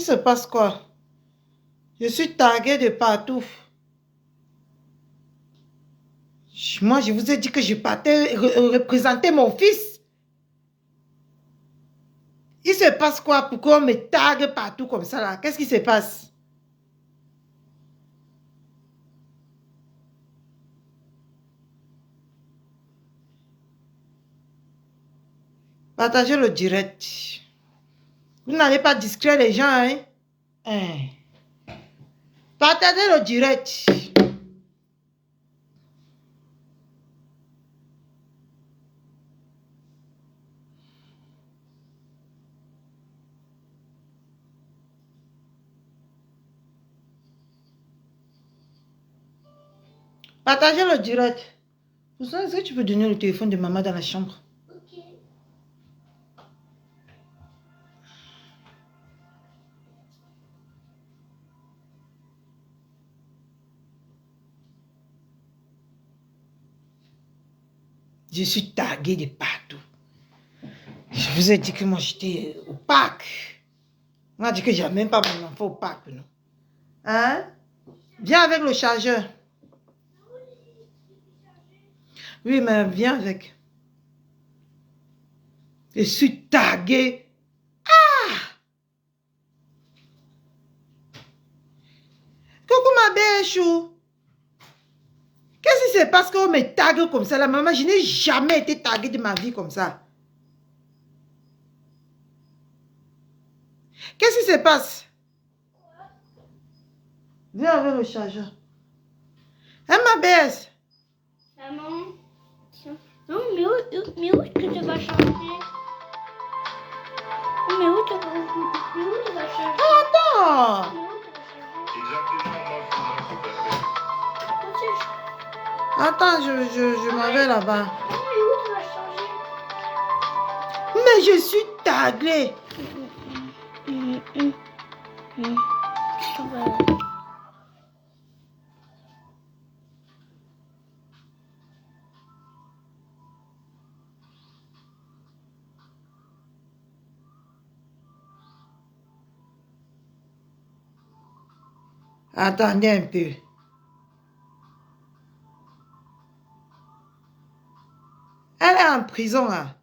se passe quoi? Je suis taguée de partout. Moi, je vous ai dit que je partais représenter mon fils. Il se passe quoi? Pourquoi on me tague partout comme ça là? Qu'est-ce qui se passe? Partagez le direct. Vous n'allez pas distraire les gens, hein? Partagez le direct. Partagez le direct. Vous savez, est-ce que tu peux donner le téléphone de maman dans la chambre? Ok. Je suis taguée de partout. Je vous ai dit que moi j'étais au parc. On a dit que j'ai même pas mon enfant au parc, non? Hein? Viens avec le chargeur. Oui, mais viens avec. Je suis taguée. Ah! Coucou ma belle chou. Qu'est-ce qui se passe qu'on me tague comme ça? La maman, je n'ai jamais été taguée de ma vie comme ça. Qu'est-ce qui se passe? Viens avec le chargeur. Hein, ma belle? Maman. Tiens. Non, mais où est-ce que tu vas changer? Mais où tu vas changer? Attends. Mais où tu vas changer? Attends, je m'en vais là-bas. Mais où tu vas changer? Mais je suis taguée. Attendez un peu. Elle est en prison là.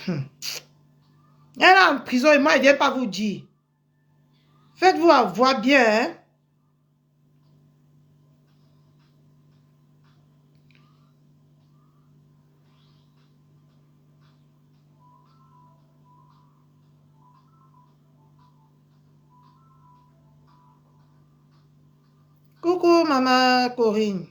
Elle est en prison et moi je ne viens pas vous dire. Faites-vous avoir bien, hein? Coucou maman Corinne.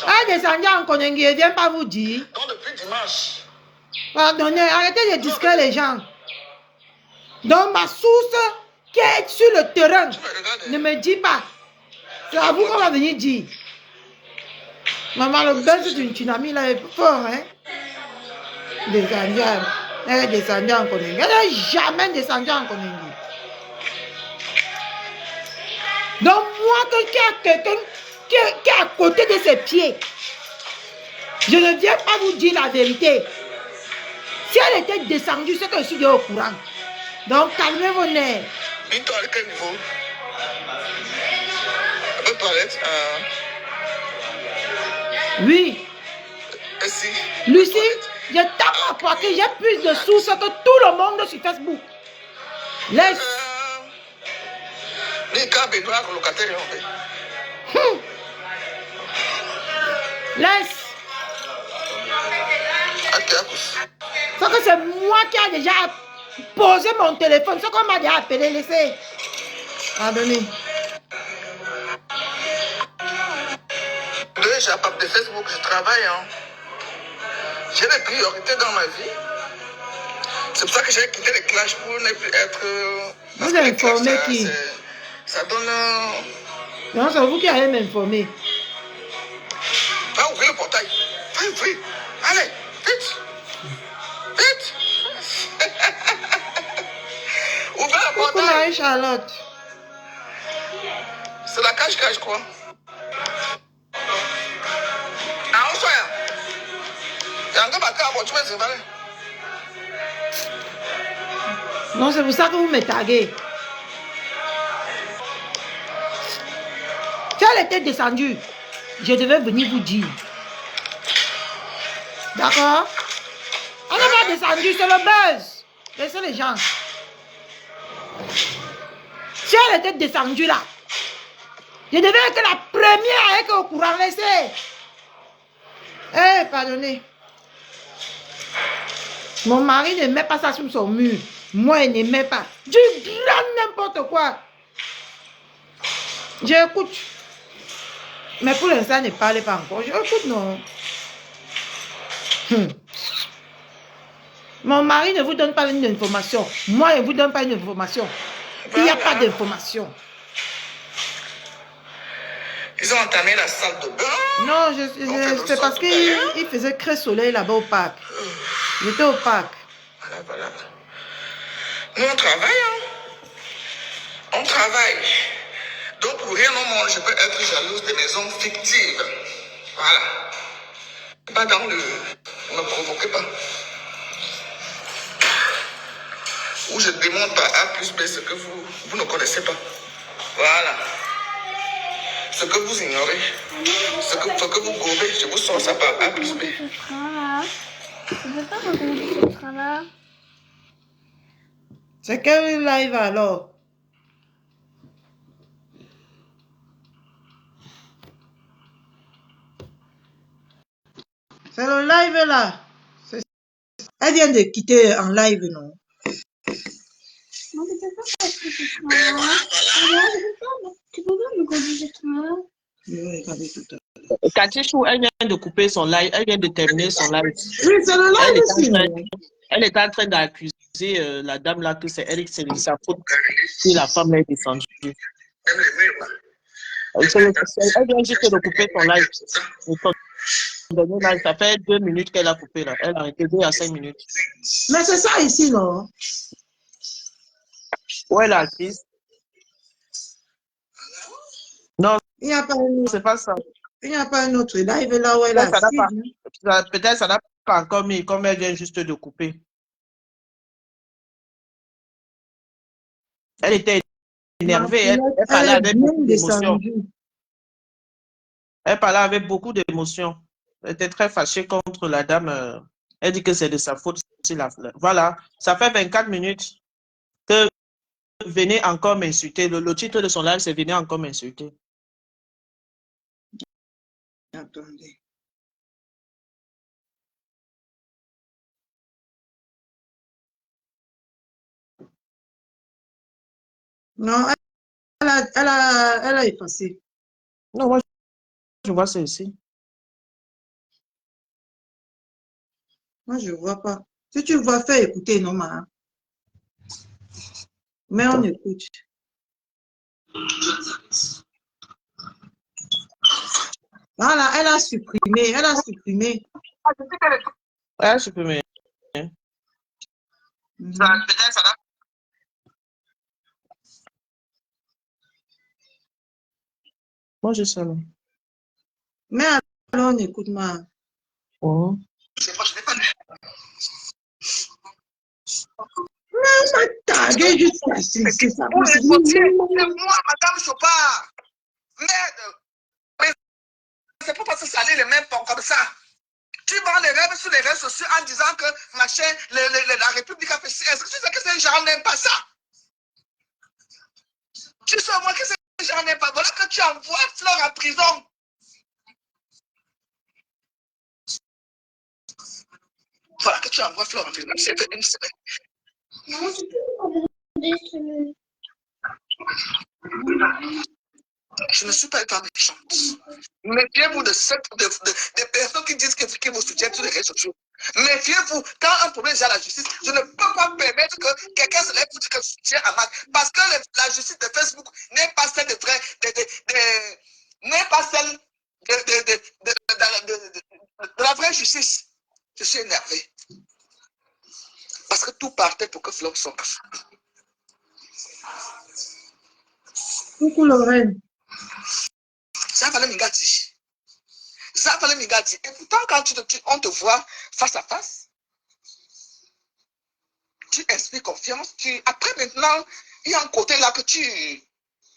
Ah, descendez en Konengi, je ne viens pas vous dire. Donc depuis dimanche. Pardonnez, arrêtez de distraire les gens. Donc ma source qui est sur le terrain, ne me dit pas. C'est à vous qu'on va venir dire. Maman, le bain c'est une tsunami là, est fort, hein? Descendez, elle est descendue en Konengi. Elle n'est jamais descendue en Konengi. Donc moi, qui a quelqu'un qui est à côté de ses pieds, je ne viens pas vous dire la vérité. Si elle était descendue, c'est que je suis au courant. Donc calmez vos nerfs. Une toilette à quel niveau? Une toilette Oui. Ici. Lucie, je tape à poitrine, j'ai plus de sources que tout le monde sur Facebook. Laisse. Les cas Benoît, locataire, Laisse. C'est que c'est moi qui a déjà posé mon téléphone. C'est qu'on m'a déjà appelé. Laissez. Pardonnez. J'ai un pape de Facebook, je travaille. Hein. J'ai des priorités dans ma vie. C'est pour ça que j'ai quitté les clashs pour ne plus être. Vous avez informé qui? Ça donne. Non, c'est vous qui allez m'informer. Va ouvrir le portail. Va ouvrir. Allez, vite. Vite. Coucou Marie-Charlotte. C'est la cache-cache, quoi. Ah, on soit. Il y a un gars qui a tu m'as dit, Non, c'est pour ça que vous me taguez. Si elle était descendue, je devais venir vous dire. D'accord? Elle n'est pas descendue, c'est le buzz. Laissez les gens. Si elle était descendue là, je devais être la première à être au courant. Laissez. Eh, pardonnez. Mon mari ne met pas ça sur son mur. Moi, il ne met pas. Du grand n'importe quoi. J'écoute. Mais pour l'instant, ne parlez pas encore. J'écoute, non. Mon mari ne vous donne pas une information. Moi, je ne vous donne pas une information. Il n'y a pas d'information. Ils ont entamé la salle de bain. Non, c'est parce qu'il faisait très soleil là-bas au parc. J'étais au parc. Voilà, voilà. Nous, on travaille, hein. On travaille. Donc, pour rien au monde, je peux être jalouse des maisons fictives. Voilà. Pas dans le... Ne me provoquez pas. Où je démontre par A plus B ce que vous ne connaissez pas. Voilà. Ce que vous ignorez. Ce que vous gobez, je vous sors ça par A plus B. Je peux pas regarder ce train-là. C'est quel live alors? C'est le live là. Elle vient de quitter en live, non? Non, tu peux pas regarder ce train-là. Tu peux pas me regarder ce train-là. Je vais regarder tout à l'heure. Katichou, elle vient de couper son live, elle vient de terminer son live. Oui, c'est le live aussi, non? Elle est en train d'accuser la dame là que c'est elle, c'est sa faute si la femme est descendue. Elle vient juste de couper son live. Son dernier live, ça fait 2 minutes qu'elle a coupé là. Elle a arrêté 2 à 5 minutes. Mais c'est ça ici, non? Où est l'artiste? Non, Il n'y a pas un autre. c'est pas ça. Il n'y a pas un autre live là où elle a Peut-être ça n'a pas encore mis, comme elle vient juste de couper. Elle était énervée, elle parlait avec beaucoup d'émotions. Elle parlait avec beaucoup d'émotions. Elle était très fâchée contre la dame. Elle dit que c'est de sa faute. Voilà, ça fait 24 minutes que venez encore m'insulter. Le titre de son live, c'est venez encore m'insulter. Attendez. Non, elle a effacé. Non, moi, je vois ça ici. Moi, je ne vois pas. Si tu vois, fais écouter, non, ma. Mais on écoute. Voilà, elle a supprimé. Elle a supprimé. Ouais, je peux me... Moi, je sais. Mais alors, on écoute, ma. Oh. Mais ma tagué jusqu'à c'est ça. Moi, madame Chopard. Merde. Mais c'est pas parce que ça allait les mêmes pas comme ça. Tu vends les rêves sur les réseaux sociaux en disant que machin, la République a fait ça. Est-ce que tu sais que ces gens n'aiment pas ça? Tu sais au moins que ces gens n'aiment pas. Voilà que tu envoies Fleur en prison. Voilà que tu envoies Fleur en prison. C'est fait une semaine. Non, tu peux regarder ce... Je ne suis pas étant méchante. Méfiez-vous des personnes qui disent que vous soutiennent sur les réseaux sociaux. Méfiez-vous, quand un problème est à la justice, je ne peux pas permettre que quelqu'un se lève pour dire que je soutiens Amak. Parce que la justice de Facebook n'est pas celle de vrai, n'est pas celle de la vraie justice. Je suis énervé. Parce que tout partait pour que Fleur sorte. Coucou Lorraine. Ça fallait Mingati. Ça fallait Mingati. Et pourtant, quand on te voit face à face, tu inspires confiance. Après, maintenant, il y a un côté là que tu...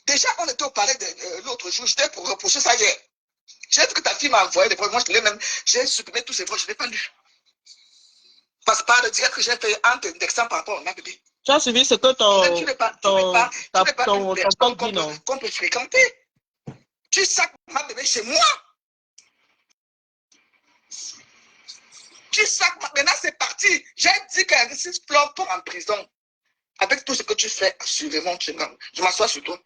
Déjà, on était au palais de l'autre jour. J'étais pour reprocher ça hier. J'ai vu que ta fille m'a envoyé des problèmes. Moi, je l'ai même... J'ai supprimé tous ces voix. Je ne l'ai pas lu. Parce que pas de dire que j'ai fait un indexant par rapport au bébé. Tu as suivi ce que ton Tu n'es pas ton une personne dit, non? qu'on peut fréquenter. Tu sacres ma bébé chez moi. Tu sacres ma... Maintenant, c'est parti. J'ai dit qu'un 6 plans pour en prison. Avec tout ce que tu fais, assurément, je m'assois sur toi.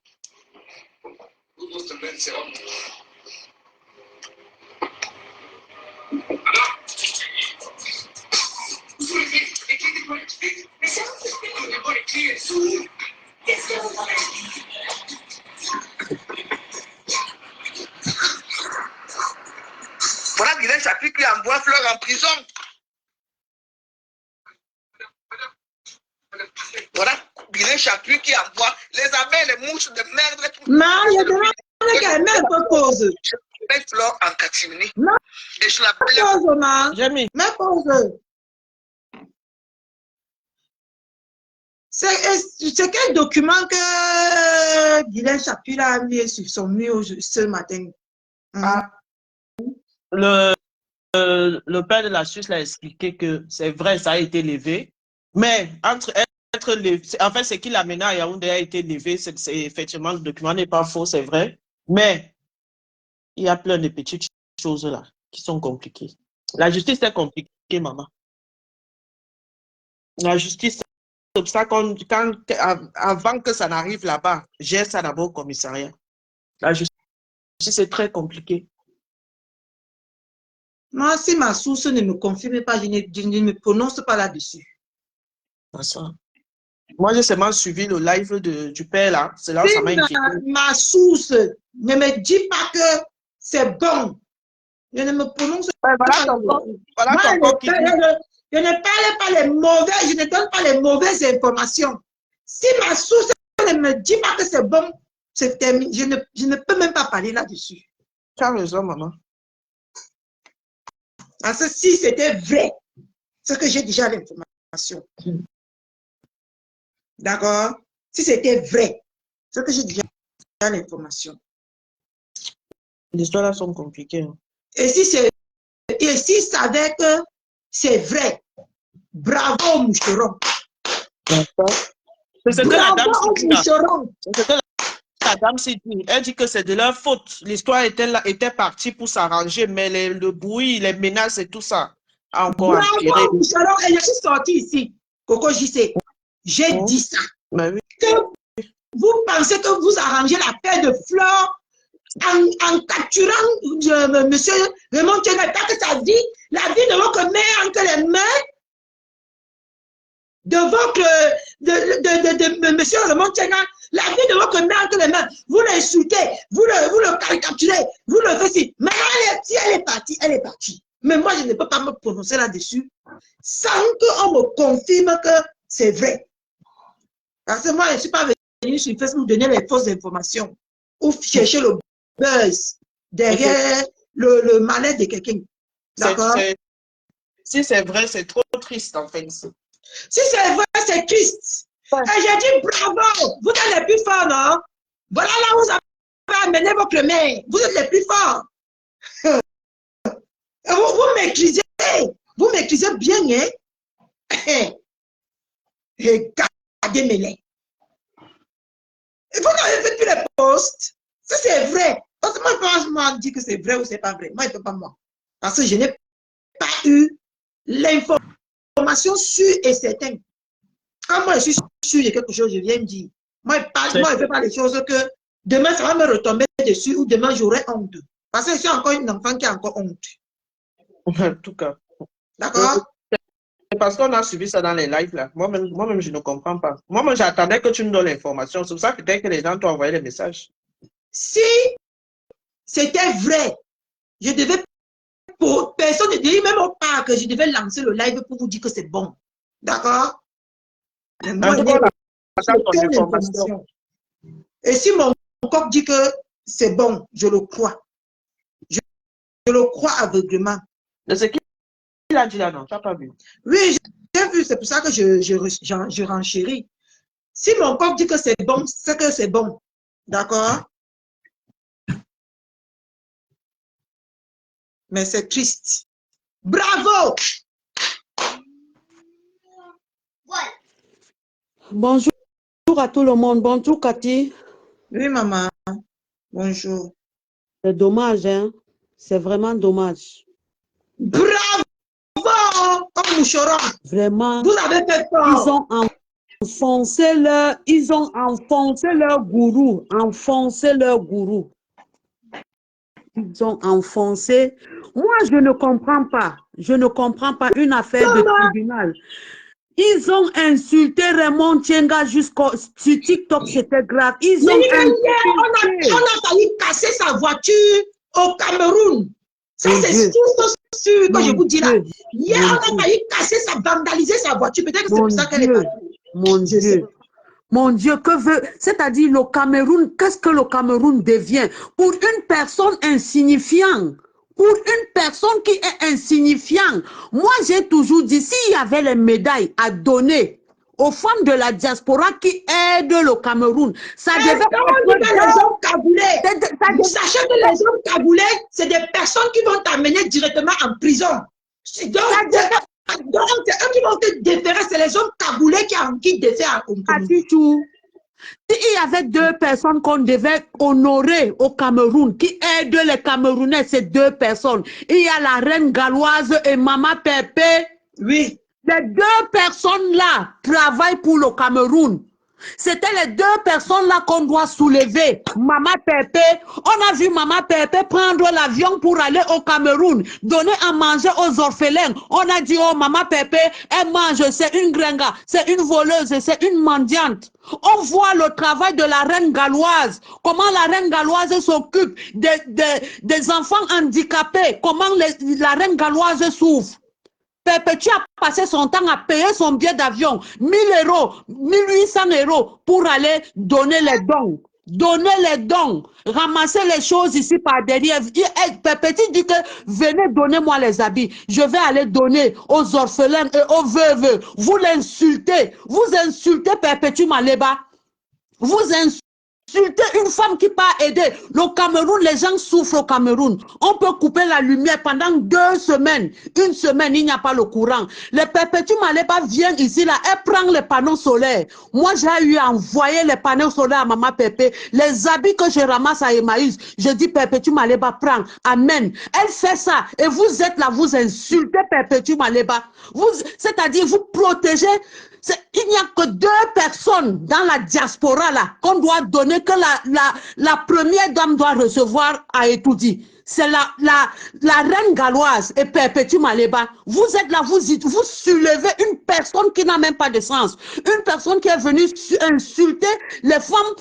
Voilà Guilain Chapuis qui envoie Fleur en prison. Voilà Guilain Chapuis qui envoie les abeilles, les mouches de merde. Non, il y a des gens qui aiment pas pause. Je mets Fleur en catimini. Non. Et je la Pause, man. Jamais. Mais pause. C'est quel document que Guilain Chapuis a mis sur son mur ce matin? Le père de la Suisse l'a expliqué que c'est vrai, ça a été levé. Mais entre être levé, en fait, ce qui l'a mené à Yaoundé a été levé. C'est effectivement, le document n'est pas faux, c'est vrai. Mais il y a plein de petites choses là qui sont compliquées. La justice est compliquée, maman. La justice, c'est pour ça avant que ça n'arrive là-bas, j'ai ça d'abord au commissariat. La justice est très compliquée. Moi, si ma source ne me confirme pas, je ne me prononce pas là-dessus. Moi, j'ai seulement suivi le live du père là. C'est là où ça m'a inquiété. Ma source ne me dit pas que c'est bon. Je ne me prononce pas. Je ne parle pas les mauvais, je ne donne pas les mauvaises informations. Si ma source ne me dit pas que c'est bon, c'est terminé. Je ne peux même pas parler là-dessus. Tu as raison, maman. Parce que si c'était vrai, c'est que j'ai déjà l'information. D'accord? Si c'était vrai, c'est que j'ai déjà l'information. Les histoires là sont compliquées. Hein. Et si savait que c'est vrai, bravo moucheron. C'est ce que la dame moucheron. C'est ce que la dame s'est dit. Elle dit que c'est de leur faute. L'histoire était partie pour s'arranger, mais le bruit, les menaces et tout ça a encore empiré. Bravo moucheron. Et je suis sortie ici, Coco JC. J'ai dit ça. Mais oui. Que vous pensez que vous arrangez la paix de Fleur en capturant monsieur Raymond Tchenga, parce que ça dit la vie de votre mère entre les mains de monsieur Raymond Tchenga, la vie de votre mère entre les mains, vous l'insultez, vous le caricaturez, vous le faites. Maintenant, elle est partie. Mais moi, je ne peux pas me prononcer là-dessus sans qu'on me confirme que c'est vrai. Parce que moi, je ne suis pas venue sur Facebook donner les fausses informations ou chercher le buzz derrière le mal-être de quelqu'un. D'accord? Si c'est vrai, c'est trop triste en fait. Si c'est vrai, c'est triste. Ouais. Et j'ai dit bravo, vous êtes les plus forts, non? Voilà là où vous avez amené votre mère. Vous êtes les plus forts. Vous maîtrisez bien, hein? Regardez mes lèvres. Et vous avez fait tous les posts. Ça, c'est vrai. Parce que moi, je peux pas dire que c'est vrai ou c'est pas vrai. Moi, il ne peut pas moi. Parce que je n'ai pas eu l'information sûre et certaine. Quand moi, je suis sûre de quelque chose, je viens me dire. Moi, je ne fais pas les choses que demain, ça va me retomber dessus ou demain, j'aurai honte. Parce que je suis encore une enfant qui a encore honte. En tout cas. D'accord? C'est parce qu'on a suivi ça dans les lives là. Moi-même, je ne comprends pas. Moi-même, j'attendais que tu me donnes l'information. C'est pour ça peut-être que les gens t'ont envoyé les messages. Si c'était vrai, je devais, pour personne ne dit même au parc, je devais lancer le live pour vous dire que c'est bon. D'accord? En tout cas, partage ton aucune information. information. Et si mon corps dit que c'est bon, je le crois. Je le crois aveuglément. De ce qu'il a dit là, non, tu n'as pas vu. Oui, j'ai vu, c'est pour ça que je renchéris. Si mon corps dit que c'est bon, c'est que c'est bon. D'accord? Mais c'est triste. Bravo! Bonjour à tout le monde. Bonjour Cathy. Oui, maman. Bonjour. C'est dommage, hein? C'est vraiment dommage. Bravo! Comme moucheron. Vraiment. Vous avez fait fort. Ils ont enfoncé leur gourou. Enfoncé leur gourou. Ils ont enfoncé. Moi, je ne comprends pas. Je ne comprends pas une affaire de tribunal. Ils ont insulté Raymond Tchenga jusqu'au sur TikTok, c'était grave. Ils ont insulté. On a failli casser sa voiture au Cameroun. Ça, c'est sûr que je vous dis là. Hier, on a failli casser vandaliser sa voiture. Peut-être que c'est pour ça qu'elle est partie. Mon Dieu. Mon Dieu, que veut... C'est-à-dire le Cameroun, qu'est-ce que le Cameroun devient? Pour une personne insignifiante. Pour une personne qui est insignifiante. Moi, j'ai toujours dit, s'il y avait les médailles à donner aux femmes de la diaspora qui aident le Cameroun, ça devait être les hommes cagoulés. Sachant que les hommes cagoulés, c'est des personnes qui vont t'amener directement en prison. Donc, c'est eux qui vont te déférer, c'est les hommes cagoulés qui défèrent au Cameroun. S'il y avait deux personnes qu'on devait honorer au Cameroun, qui aident les Camerounais, ces deux personnes. Il y a la reine galloise et Mama Pépé. Oui. Les deux personnes-là travaillent pour le Cameroun. C'était les deux personnes-là qu'on doit soulever. Mama Pépé, on a vu Mama Pépé prendre l'avion pour aller au Cameroun, donner à manger aux orphelins. On a dit, oh, Mama Pépé, elle mange, c'est une gringa, c'est une voleuse, c'est une mendiante. On voit le travail de la reine galloise, comment la reine galloise s'occupe des enfants handicapés, comment la reine galloise souffre. Perpétue a passé son temps à payer son billet d'avion, 1000 euros, 1800 euros pour aller donner les dons. Donner les dons, ramasser les choses ici par derrière. Perpétue dit que venez donnez-moi les habits. Je vais aller donner aux orphelins et aux veuves. Vous l'insultez. Vous insultez Perpétue Maleba. Vous insultez une femme qui part aider. Le Cameroun, les gens souffrent au Cameroun. On peut couper la lumière pendant 2 semaines. Une semaine, il n'y a pas le courant. Le Perpétue Maleba vient ici, là, elle prend les panneaux solaires. Moi, j'ai eu à envoyer les panneaux solaires à Maman Pépé. Les habits que je ramasse à Emmaüs, je dis Perpétue Maleba, prends. Amen. Elle fait ça. Et vous êtes là, vous insultez Perpétue Maleba. C'est-à-dire, vous protégez. Il n'y a que 2 personnes dans la diaspora là qu'on doit donner, que la première dame doit recevoir à Etoudi. C'est la reine galloise et Perpétue Maleba. Vous êtes là, vous soulevez une personne qui n'a même pas de sens. Une personne qui est venue insulter les femmes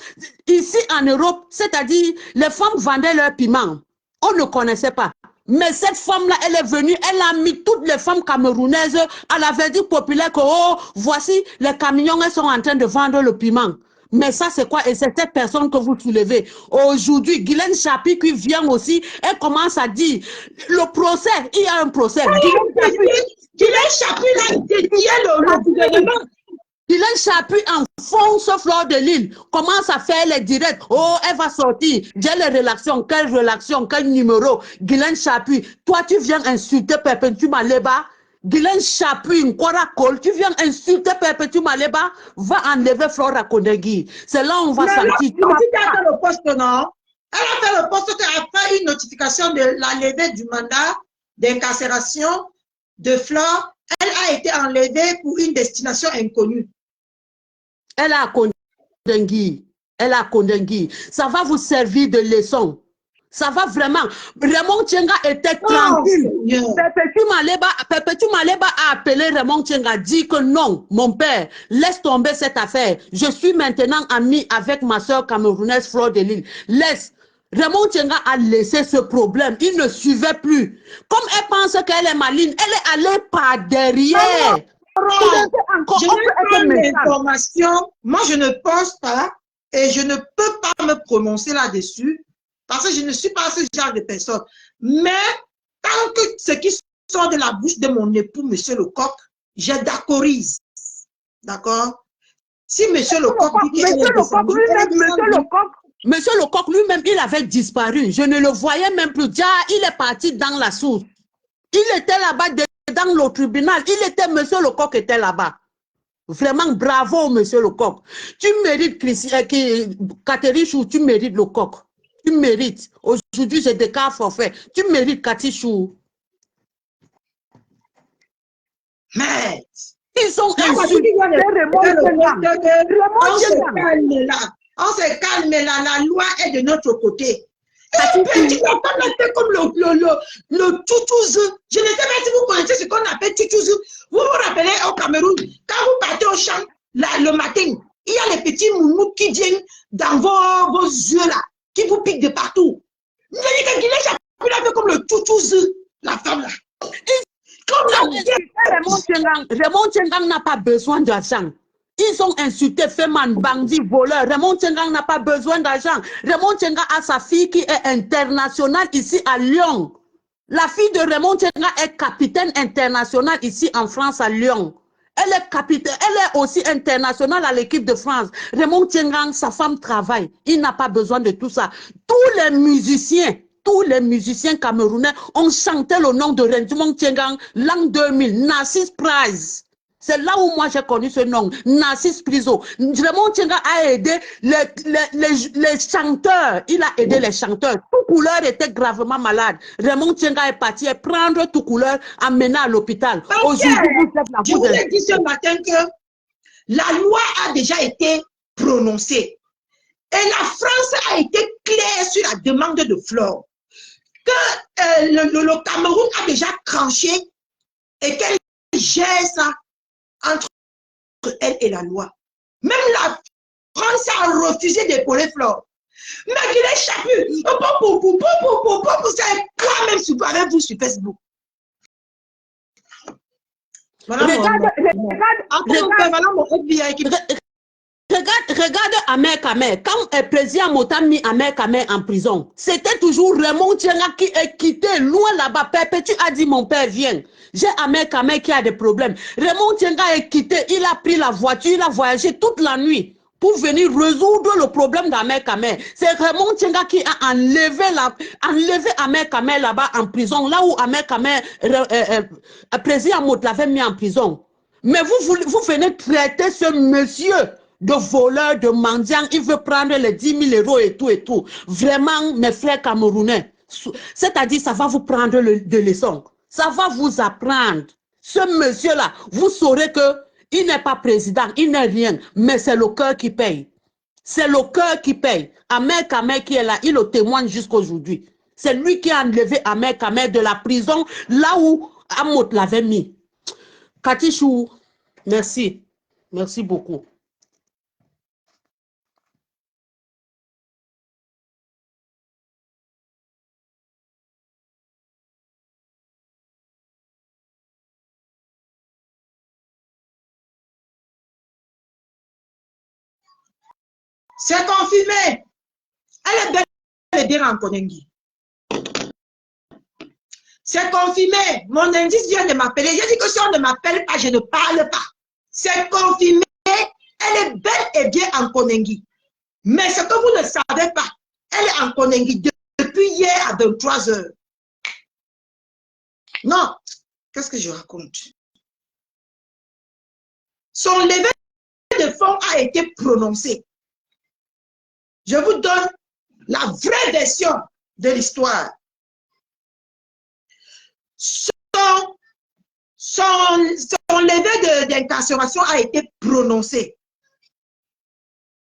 ici en Europe, c'est-à-dire les femmes vendaient leur piment. On ne connaissait pas. Mais cette femme-là, elle est venue, elle a mis toutes les femmes camerounaises à la verdict populaire que, oh, voici, les camions, elles sont en train de vendre le piment. Mais ça, c'est quoi? Et c'est cette personne que vous soulevez. Aujourd'hui, Guylaine Chapuis qui vient aussi, elle commence à dire, le procès, il y a un procès. Guylaine Chapuis a dédié le gouvernement. Guylaine Chapuis enfonce Fleur de Lille, commence à faire les directs. Oh, elle va sortir. J'ai les relations. Quel numéro? Guylaine Chapuis, toi, tu viens insulter Perpétue Maleba. Guylaine Chapuis, Nkwarakol, tu viens insulter Perpétue Maleba. Va enlever Flora Konegi. C'est là où on va sentir. Elle a fait le poste, non? Elle a fait le poste, elle a fait une notification de la levée du mandat d'incarcération de Flore. Elle a été enlevée pour une destination inconnue. Elle a condengui. Elle a condengui. Ça va vous servir de leçon. Ça va vraiment. Raymond Tchenga était tranquille. Perpétue Maleba a appelé Raymond Tchenga, dit que non, mon père, laisse tomber cette affaire. Je suis maintenant ami avec ma soeur camerounaise Fleur de Lille. Laisse. Raymond Tchenga a laissé ce problème. Il ne suivait plus. Comme elle pense qu'elle est maligne, elle est allée par derrière. encore, Je on vais peut être prendre méchant. l'information. Moi, je ne poste pas et je ne peux pas me prononcer là-dessus parce que je ne suis pas ce genre de personne. Mais tant que ce qui sort de la bouche de mon époux, monsieur Lecoq, je d'accorise. D'accord? Si monsieur Lecoq dit qu'elle est descendue, elle est descendue. Monsieur Lecoq lui-même, il avait disparu. Je ne le voyais même plus. Déjà, il est parti dans la source. Il était là-bas dans le tribunal. Monsieur Lecoq était là-bas. Vraiment, bravo, monsieur Lecoq. Tu mérites, Catherine Chou, tu mérites Lecoq. Tu mérites. Aujourd'hui, j'ai des cas forfaits. Tu mérites Cathy Chou. Mais Ils sont on insultés. On se calme là, la loi est de notre côté. Un petit enfant était comme le toutouz. Je ne sais pas si vous connaissez ce qu'on appelle toutouz. Vous vous rappelez au Cameroun, quand vous partez au champ le matin, il y a les petits mounous qui viennent dans vos yeux là, qui vous piquent de partout. Il a comme le toutouz, la femme là. Raymond Tchengang n'a pas besoin d'argent. Ils ont insulté Feman, bandit, voleur. Raymond Tchengang n'a pas besoin d'argent. Raymond Tchengang a sa fille qui est internationale ici à Lyon. La fille de Raymond Tchengang est capitaine internationale ici en France à Lyon. Elle est capitaine, elle est aussi internationale à l'équipe de France. Raymond Tchengang, sa femme travaille. Il n'a pas besoin de tout ça. Tous les musiciens camerounais ont chanté le nom de Raymond Tchengang l'an 2000, Narcisse Prize. C'est là où moi j'ai connu ce nom, Narcisse Prizo. Raymond Tchengang a aidé les chanteurs. Il a aidé les chanteurs. Tout couleur était gravement malade. Raymond Tchengang est parti prendre tout couleur, amener à l'hôpital. Aujourd'hui, je vous ai dit ce matin que la loi a déjà été prononcée. Et la France a été claire sur la demande de Flore. Que le Cameroun a déjà tranché et qu'elle gère ça entre elle et la loi. Même la France a refusé d'épauler Flore. Mais qu'il est chapu. C'est toi-même surtout avec vous sur Facebook. Voilà Regarde Ahmed Kamer. Quand le président Motam mis Ahmed Kamer en prison, c'était toujours Raymond Tchengang qui est quitté loin là-bas. Pépé, tu as dit mon père viens. J'ai Ahmed Kamer qui a des problèmes. Raymond Tchengang est quitté, il a pris la voiture, il a voyagé toute la nuit pour venir résoudre le problème d'Ahmed Kamer. C'est Raymond Tchengang qui a enlevé Ahmed Kamer là-bas en prison, là où Ahmed Kamer, président Mot l'avait mis en prison. Mais vous venez traiter ce monsieur de voleur, de mendiant, il veut prendre les 10 000 € et tout. Vraiment, mes frères camerounais, c'est-à-dire, ça va vous prendre de leçons. Ça va vous apprendre. Ce monsieur-là, vous saurez que il n'est pas président, il n'est rien, mais c'est le cœur qui paye. C'est le cœur qui paye. Ahmed Kamer qui est là, il le témoigne jusqu'aujourd'hui. C'est lui qui a enlevé Ahmed Kamer de la prison, là où Amot l'avait mis. Cathy Chou, merci. Merci beaucoup. C'est confirmé. Elle est belle et bien en Konengi. C'est confirmé. Mon indice vient de m'appeler. J'ai dit que si on ne m'appelle pas, je ne parle pas. C'est confirmé. Elle est belle et bien en Konengi. Mais ce que vous ne savez pas, elle est en Konengi depuis hier à 23 h. Non. Qu'est-ce que je raconte? Son levé de fonds a été prononcé. Je vous donne la vraie version de l'histoire. Son levé d'incarcération a été prononcé.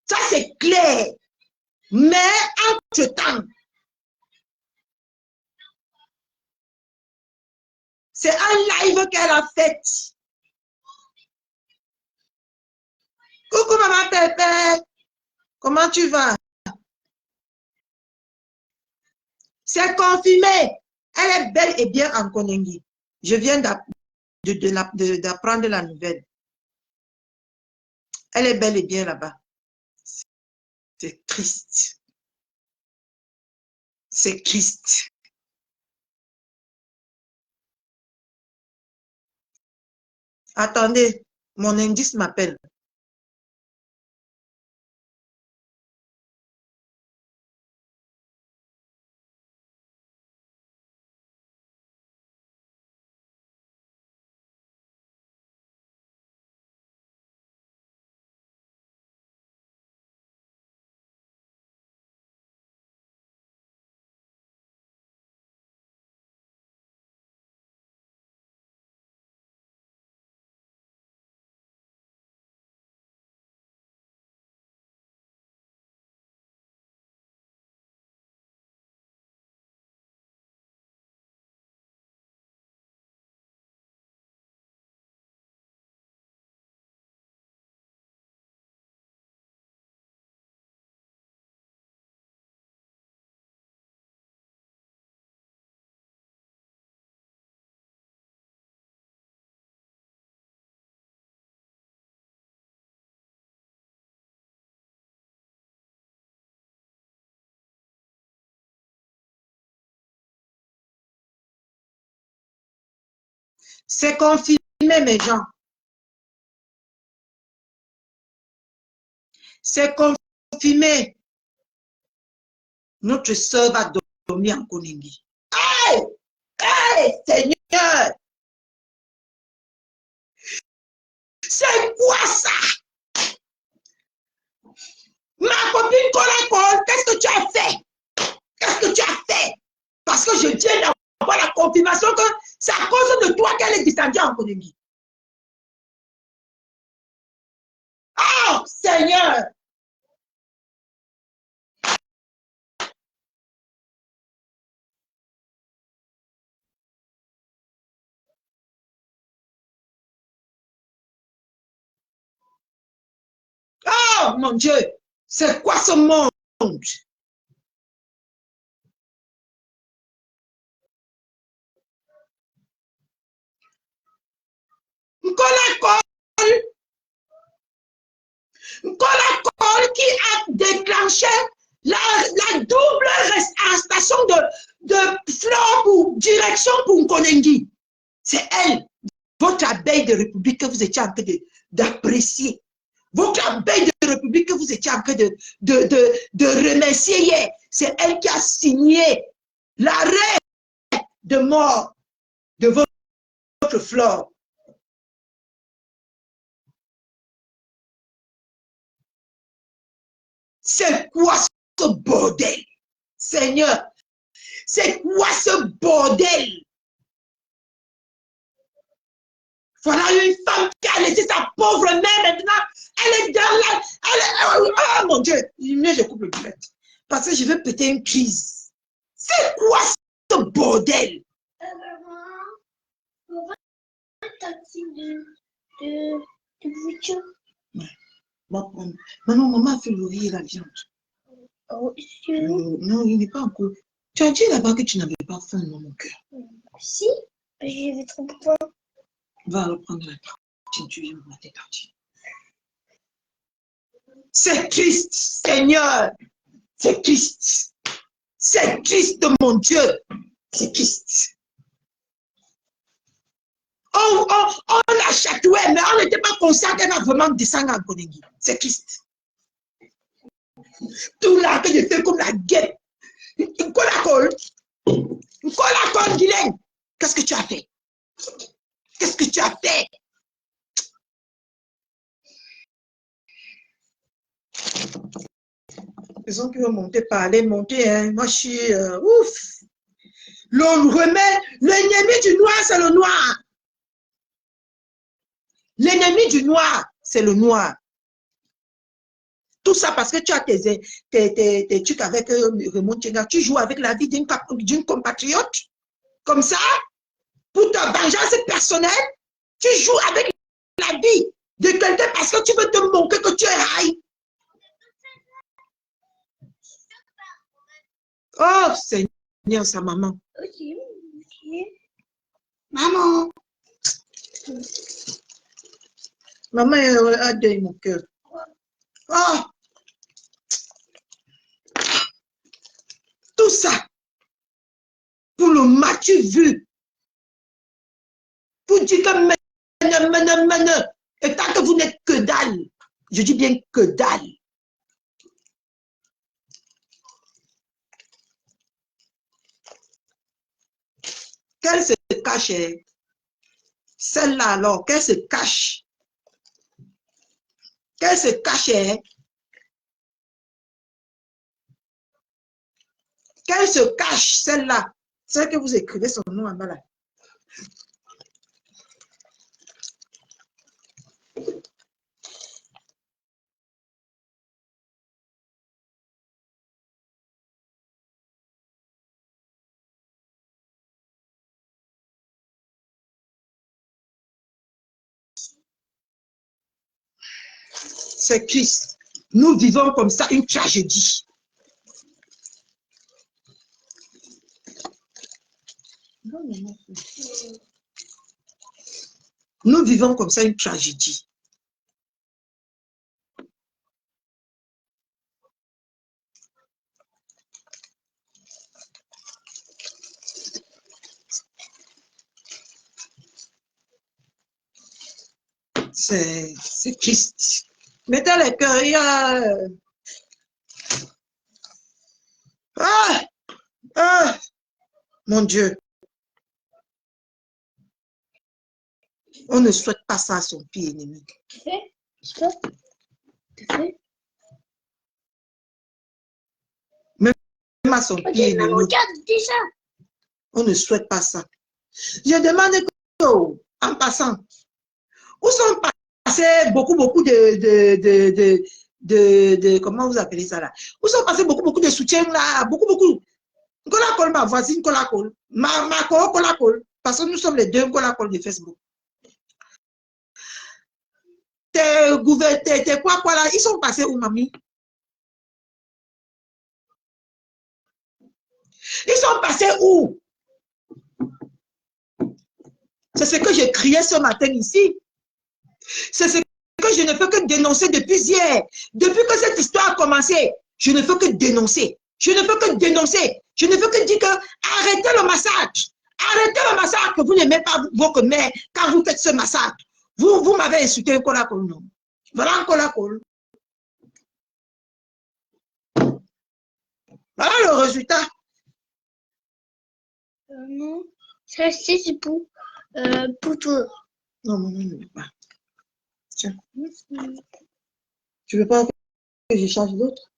Ça, c'est clair. Mais entre-temps, c'est un live qu'elle a fait. Coucou maman Pépé, comment tu vas? C'est confirmé. Elle est belle et bien en Konengi. Je viens d'apprendre la nouvelle. Elle est bel et bien là-bas. C'est triste. C'est triste. Attendez, mon indice m'appelle. C'est confirmé, mes gens. C'est confirmé. Notre soeur va dormir en Koningui. Hey! Hey, Seigneur! C'est quoi ça? Ma copine Colacol, qu'est-ce que tu as fait? Qu'est-ce que tu as fait? Parce que je tiens d'avoir la confirmation que c'est à cause de toi qu'elle est descendue en Koningui. Oh, Seigneur! Oh, mon Dieu! C'est quoi ce monde? Colacol qui a déclenché la double arrestation de Flore pour direction pour Koningui. C'est elle, votre abeille de République que vous étiez en train d'apprécier. Votre abeille de République que vous étiez en train de remercier hier. C'est elle qui a signé l'arrêt de mort de votre Flore. C'est quoi ce bordel? Seigneur, c'est quoi ce bordel? Voilà une femme qui a laissé sa pauvre mère maintenant. Elle est dans la... Ah mon Dieu, mieux je coupe le direct. Parce que je vais péter une crise. C'est quoi ce bordel? On va taxi de voiture. Ouais. Bon, maintenant, maman a fait l'oreiller la viande. Oh, non, il n'est pas encore. Tu as dit là-bas que tu n'avais pas faim dans mon cœur. si, j'avais trop faim. Va reprendre la tartine, tu viens me mater tartine. C'est triste, Seigneur. C'est triste. C'est triste, mon Dieu. C'est triste. On l'a chatoué, mais on n'était pas conscient qu'elle va vraiment descendre en Koningui. C'est triste. Tout là que je fais comme la guêpe. Une colacole, Guylaine. Qu'est-ce que tu as fait? Qu'est-ce que tu as fait? Les gens qui vont monter, parler, monter, hein. Moi je suis ouf. L'on remet l'ennemi du noir, c'est le noir. L'ennemi du noir, c'est le noir. Tout ça parce que tu as tes trucs avec Raymond Tchenga. Tu joues avec la vie d'une compatriote. Comme ça, pour ta vengeance personnelle, tu joues avec la vie de quelqu'un parce que tu veux te montrer que tu es high. Oh, Seigneur, sa maman. Ok. Maman. Maman a deuil mon cœur. Oh! Tout ça pour le match vu. Pour dire que et tant que vous n'êtes que dalle, je dis bien que dalle. Qu'elle se cache, celle-là alors, qu'elle se cache. Qu'elle se cache, qu'elle se cache, celle-là. Celle que vous écrivez son nom en bas là. C'est Christ. Nous vivons comme ça une tragédie. Nous vivons comme ça une tragédie. C'est triste. Mettez les cœurs, il y a... Mon Dieu. On ne souhaite pas ça à son pire ennemi. Même à son pire ennemi. On ne souhaite pas ça. Je demande en passant, où sont passés beaucoup de comment vous appelez ça là? Où sont passés beaucoup de soutien là? Beaucoup. Colacol, ma voisine, Colacol. Ma Colacol. Parce que nous sommes les deux Colacol de Facebook. Tes quoi là? Ils sont passés où, mamie? Ils sont passés où? C'est ce que j'ai crié ce matin ici. C'est ce que je ne peux que dénoncer depuis hier. Depuis que cette histoire a commencé, je ne peux que dénoncer. Je ne peux que dénoncer. Je ne peux que dire que arrêtez le massacre. Arrêtez le massacre. Vous n'aimez pas votre mère quand vous faites ce massacre. Vous m'avez insulté un colacol, non? Voilà un colacol. Voilà le résultat. Non, ça c'est pour toi. Non, maman ne veut pas. Tiens. Tu veux pas que je change d'autre?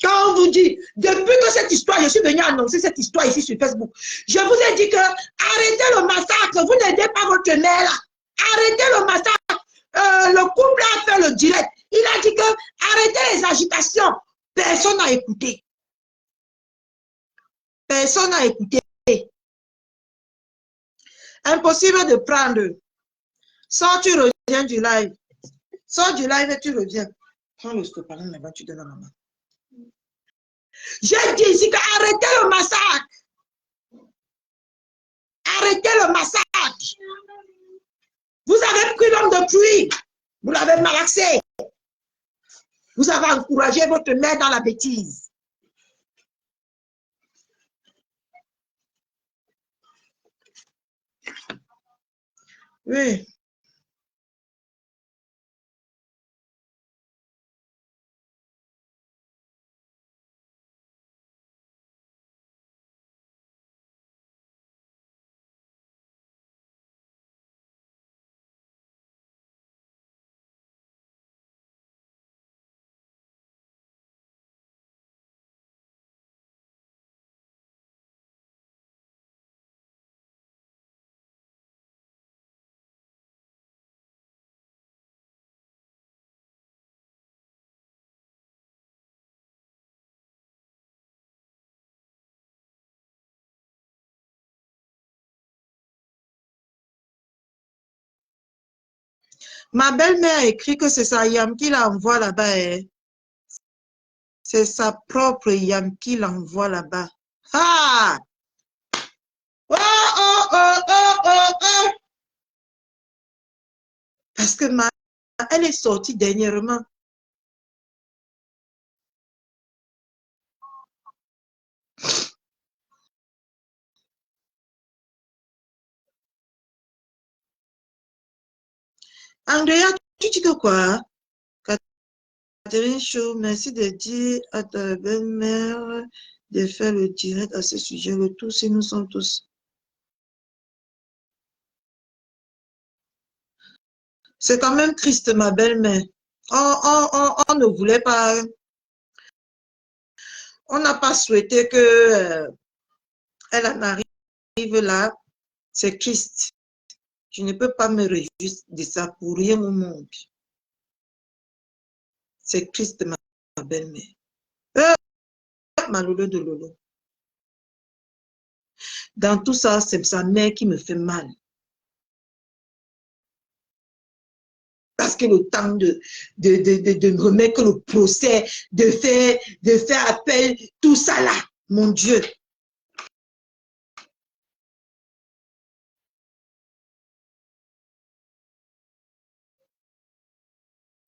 Quand on vous dit, depuis que cette histoire, je suis venue annoncer cette histoire ici sur Facebook, je vous ai dit que arrêtez le massacre, vous n'aidez pas votre mère là. Arrêtez le massacre. Le couple a fait le direct. Il a dit que arrêtez les agitations. Personne n'a écouté. Personne n'a écouté. Impossible de prendre. Sors, tu reviens du live. Sors du live et tu reviens. Prends le stopalin là-bas, tu donnes à maman. J'ai dit ici que arrêtez le massacre. Arrêtez le massacre. Vous avez pris l'homme de pluie. Vous l'avez malaxé. Vous avez encouragé votre mère dans la bêtise. Oui. Ma belle-mère a écrit que c'est sa Yam qui l'envoie là-bas. Eh. C'est sa propre Yam qui l'envoie là-bas. Ah! Parce que elle est sortie dernièrement. Andrea, tu dis que quoi? Catherine Chaud, merci de dire à ta belle-mère de faire le direct à ce sujet. Le tout, si nous sommes tous. C'est quand même triste, ma belle-mère. On ne voulait pas, on n'a pas souhaité que elle en arrive là. C'est triste. Je ne peux pas me réjouir de ça pour rien au monde. C'est triste, ma belle-mère. Ma Lolo de Lolo. Dans tout ça, c'est sa mère qui me fait mal. Parce que le temps de remettre le procès, de faire appel, tout ça là, mon Dieu.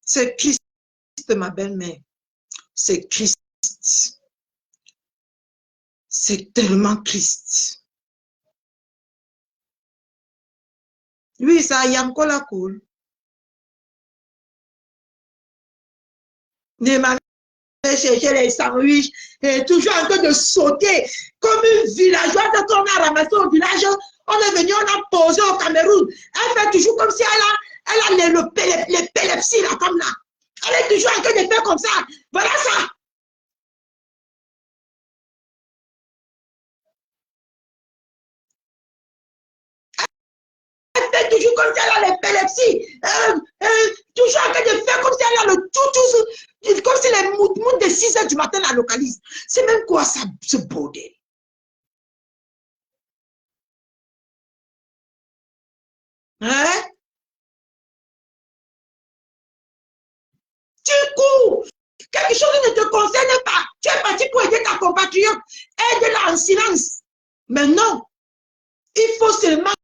C'est triste, ma belle-mère. C'est triste. C'est tellement triste. Lui, ça y a encore la cool. Ne m'a chercher les sandwichs et toujours en train de sauter comme une villageoise qu'on a ramassé au village. On est venu, on a posé au Cameroun. Elle fait toujours comme si elle a l'épilepsie là, comme là. Elle est toujours en train de faire comme ça. Voilà ça. Elle fait toujours comme si elle a l'épilepsie. Toujours en train de faire comme si elle a le tout, comme si les moutes de 6 h du matin la localisent. C'est même quoi ça, ce bordel? Hein? Tu cours. Quelque chose ne te concerne pas. Tu es parti pour aider ta compatriote. Aide-la en silence. Mais non. Il faut seulement...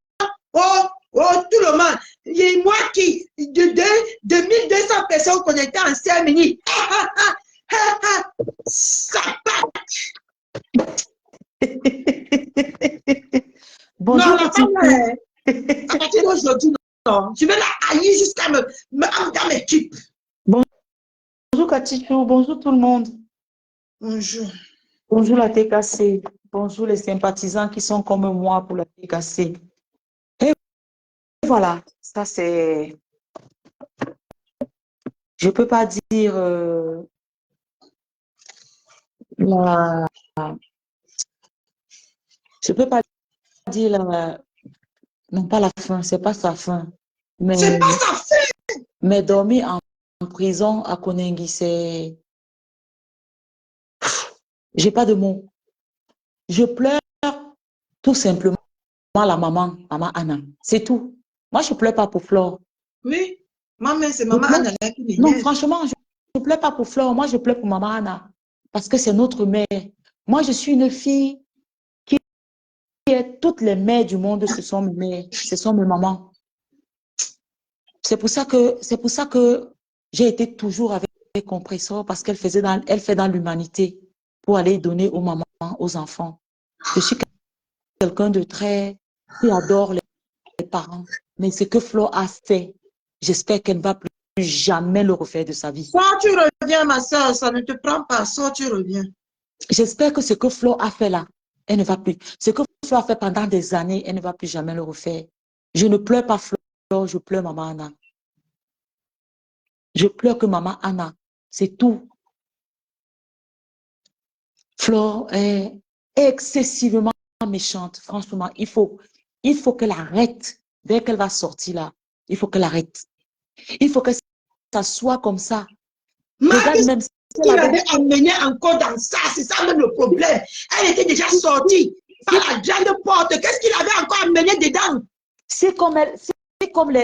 Oh, tout le monde. Et moi qui... De 1200 personnes connectées en 5 minutes. Ça part. Bonjour, non, la femme, à partir d'aujourd'hui, non. Je vais la haïr jusqu'à dans mes types. Bonjour Katichou, bonjour tout le monde. Bonjour. Bonjour la TKC. Bonjour les sympathisants qui sont comme moi pour la TKC. Et voilà, ça c'est... Je ne peux pas dire la... Je peux pas dire la... Non, pas la fin, c'est pas sa fin. Mais, c'est pas sa fin. Mais dormir en prison à Konengi, c'est... J'ai pas de mots. Je pleure tout simplement la maman Anna. C'est tout. Moi, je pleure pas pour Flore. Oui, maman, c'est maman Anna qui m'énerve. Non, franchement, je ne pleure pas pour Flore. Moi, je pleure pour maman Anna. Parce que c'est notre mère. Moi, je suis une fille qui est... Toutes les mères du monde, ce sont mes mères. Ce sont mes mamans. C'est pour ça que j'ai été toujours avec Compressor parce qu'elle fait dans l'humanité pour aller donner aux mamans, aux enfants. Je suis quelqu'un de très... qui adore les parents. Mais ce que Flo a fait, j'espère qu'elle ne va plus jamais le refaire de sa vie. Soit tu reviens, ma soeur, ça ne te prend pas, soit tu reviens. J'espère que ce que Flo a fait là, elle ne va plus. Ce que Flo a fait pendant des années, elle ne va plus jamais le refaire. Je ne pleure pas Flo, je pleure maman Anna. Je pleure que maman Anna, c'est tout. Flo est excessivement méchante. Franchement, il faut qu'elle arrête. Dès qu'elle va sortir là, il faut qu'elle arrête. Il faut que ça soit comme ça. Regarde même si elle avait amené encore dans ça, c'est ça même le problème. Elle était déjà sortie par la grande porte. Qu'est-ce qu'il avait encore amené dedans? C'est comme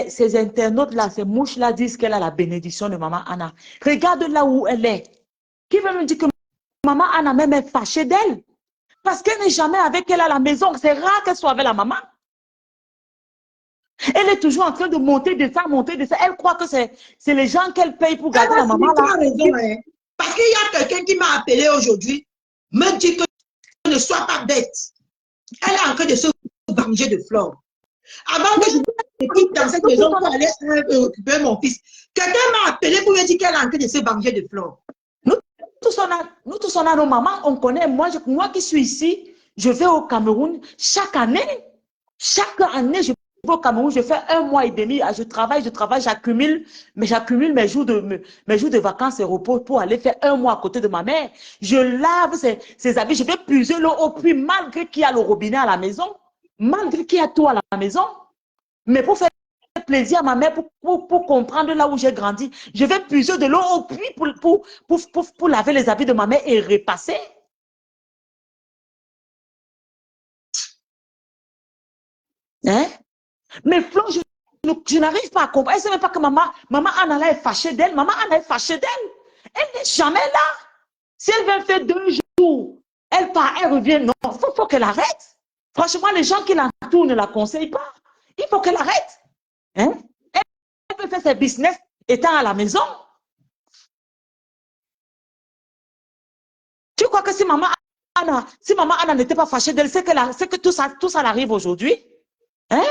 ces internautes là, ces mouches là disent qu'elle a la bénédiction de maman Anna. Regarde là où elle est. Qui veut me dire que maman Anna même est fâchée d'elle? Parce qu'elle n'est jamais avec elle à la maison. C'est rare qu'elle soit avec la maman. Elle est toujours en train de monter, descendre, monter, descendre. Elle croit que c'est les gens qu'elle paye pour garder la maman Tu là. as raison, hein. Parce qu'il y a quelqu'un qui m'a appelé aujourd'hui, me dit que ne sois pas bête. Elle est en train de se venger de Flore. Avant que je ne quitte dans cette maison pour aller occuper mon fils, quelqu'un m'a appelé pour me dire qu'elle est en train de se venger de Flore. Nous tous, on a nos mamans, on connaît. Moi qui suis ici, je vais au Cameroun chaque année. Chaque année, je vais au Cameroun, je fais 1 mois et demi. Je travaille, j'accumule mes jours de vacances et repos pour aller faire 1 mois à côté de ma mère. Je lave ses habits, je vais puiser l'eau au puits malgré qu'il y a le robinet à la maison, malgré qu'il y a tout à la maison. Mais pour faire plaisir à ma mère, pour comprendre là où j'ai grandi, je vais puiser de l'eau au puits pour laver les habits de ma mère et repasser. Hein? Mais Flo, je n'arrive pas à comprendre. Elle ne sait même pas que maman Anna là est fâchée d'elle. Maman Anna est fâchée d'elle. Elle n'est jamais là. Si elle vient faire 2 jours, elle part, elle revient. Non, il faut qu'elle arrête. Franchement, les gens qui l'entourent ne la conseillent pas. Il faut qu'elle arrête. Hein? Elle peut faire ses business étant à la maison. Tu crois que si maman Anna n'était pas fâchée d'elle, c'est que tout ça arrive aujourd'hui? Hein?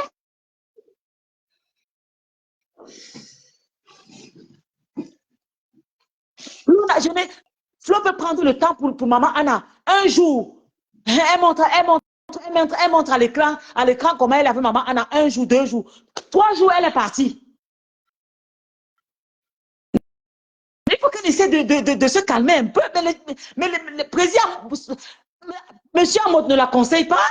Flo peut prendre le temps pour maman Anna. Un jour, elle montre à l'écran comment elle avait maman Anna. 1 jour, 2 jours. 3 jours, elle est partie. Il faut qu'elle essaie de se calmer un peu. Mais le président, monsieur Amot ne la conseille pas.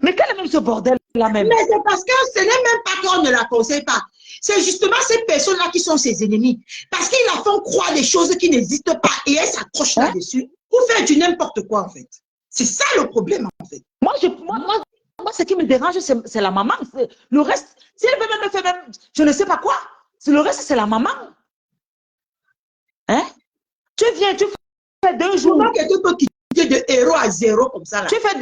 Mais quel est même ce bordel là même? Mais c'est parce que ce n'est même pas qu'on ne la conseille pas. C'est justement ces personnes-là qui sont ses ennemis. Parce qu'ils la font croire des choses qui n'existent pas et elle s'accroche là-dessus pour faire du n'importe quoi en fait. C'est ça le problème en fait. Moi, ce qui me dérange, c'est la maman. Le reste, si elle veut même faire même, je ne sais pas quoi. Le reste, c'est la maman. Hein? Tu viens, tu fais 2 jours. Comment que tu peux quitter de héros à zéro comme ça là? Tu fais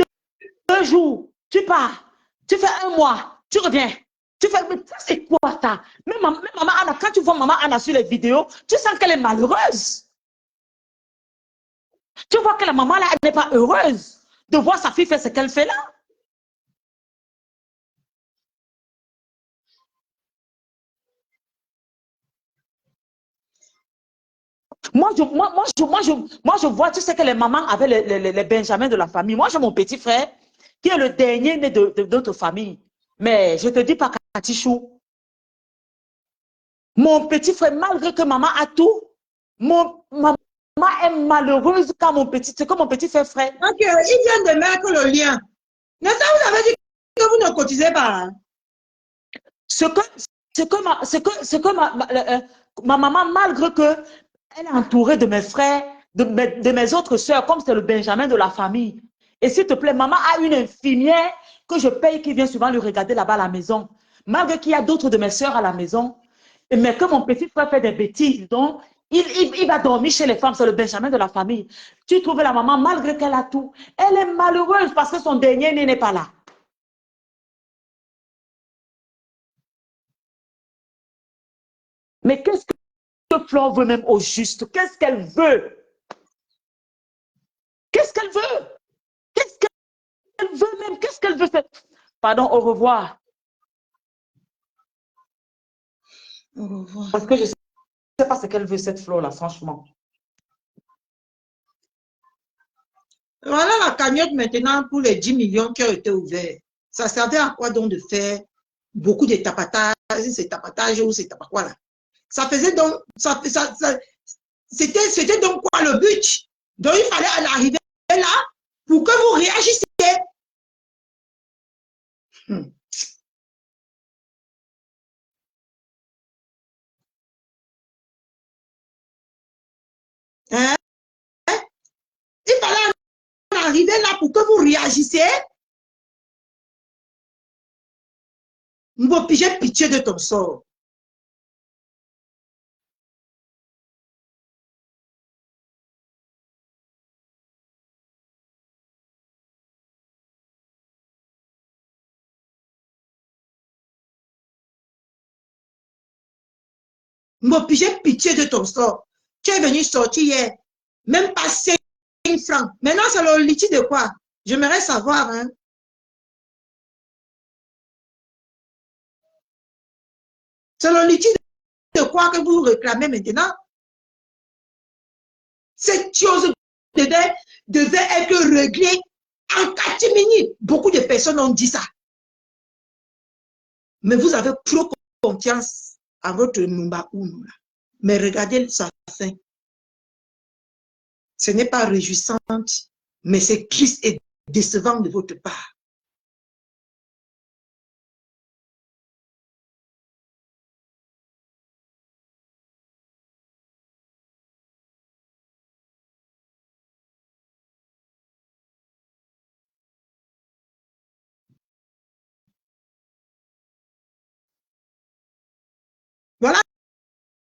2 jours, tu pars. Tu fais 1 mois, tu reviens. Tu fais, mais ça c'est quoi ça? Même maman Anna, quand tu vois maman Anna sur les vidéos, tu sens qu'elle est malheureuse. Tu vois que la maman là, elle n'est pas heureuse de voir sa fille faire ce qu'elle fait là. Moi, je vois, tu sais que les mamans avaient les benjamins de la famille. Moi, j'ai mon petit frère qui est le dernier né de notre famille. Mais je te dis pas, Katichou, mon petit frère, malgré que maman a tout, maman est malheureuse quand c'est que mon petit frère. Donc, il vient de mettre le lien. Mais ça, vous avez dit que vous ne cotisez pas. Hein? Ma maman, malgré que elle est entourée de mes frères, de mes autres soeurs, comme c'est le Benjamin de la famille. Et s'il te plaît, maman a une infirmière que je paye qui vient souvent lui regarder là-bas à la maison. Malgré qu'il y a d'autres de mes soeurs à la maison, mais que mon petit frère fait des bêtises, donc il va dormir chez les femmes, c'est le Benjamin de la famille. Tu trouves la maman, malgré qu'elle a tout, elle est malheureuse parce que son dernier né n'est pas là. Mais qu'est-ce que Flore veut même au juste? Qu'est-ce qu'elle veut? Qu'est-ce qu'elle veut? Qu'est-ce qu'elle veut même? Qu'est-ce qu'elle veut faire? Pardon, au revoir. Au revoir. Parce que je ne sais pas ce qu'elle veut, cette Flore-là, franchement. Voilà la cagnotte maintenant pour les 10 millions qui ont été ouverts. Ça servait à quoi donc de faire beaucoup de tapatage, c'est tapatage ou c'est tapas quoi là? Ça faisait donc, c'était donc quoi le but? Donc il fallait en arriver là pour que vous réagissiez. Hein? Il fallait en arriver là pour que vous réagissiez. J'ai pitié de ton sort. J'ai pitié de ton sort. Tu es venu sortir hier. Même pas 5 francs. Maintenant, c'est le litige de quoi? J'aimerais savoir. Hein. C'est le litige de quoi que vous réclamez maintenant? Cette chose devait être réglée en 4 minutes. Beaucoup de personnes ont dit ça. Mais vous avez trop confiance en votre Numba Unou. Mais regardez sa fin. Ce n'est pas réjouissant, mais c'est triste et décevant de votre part. Voilà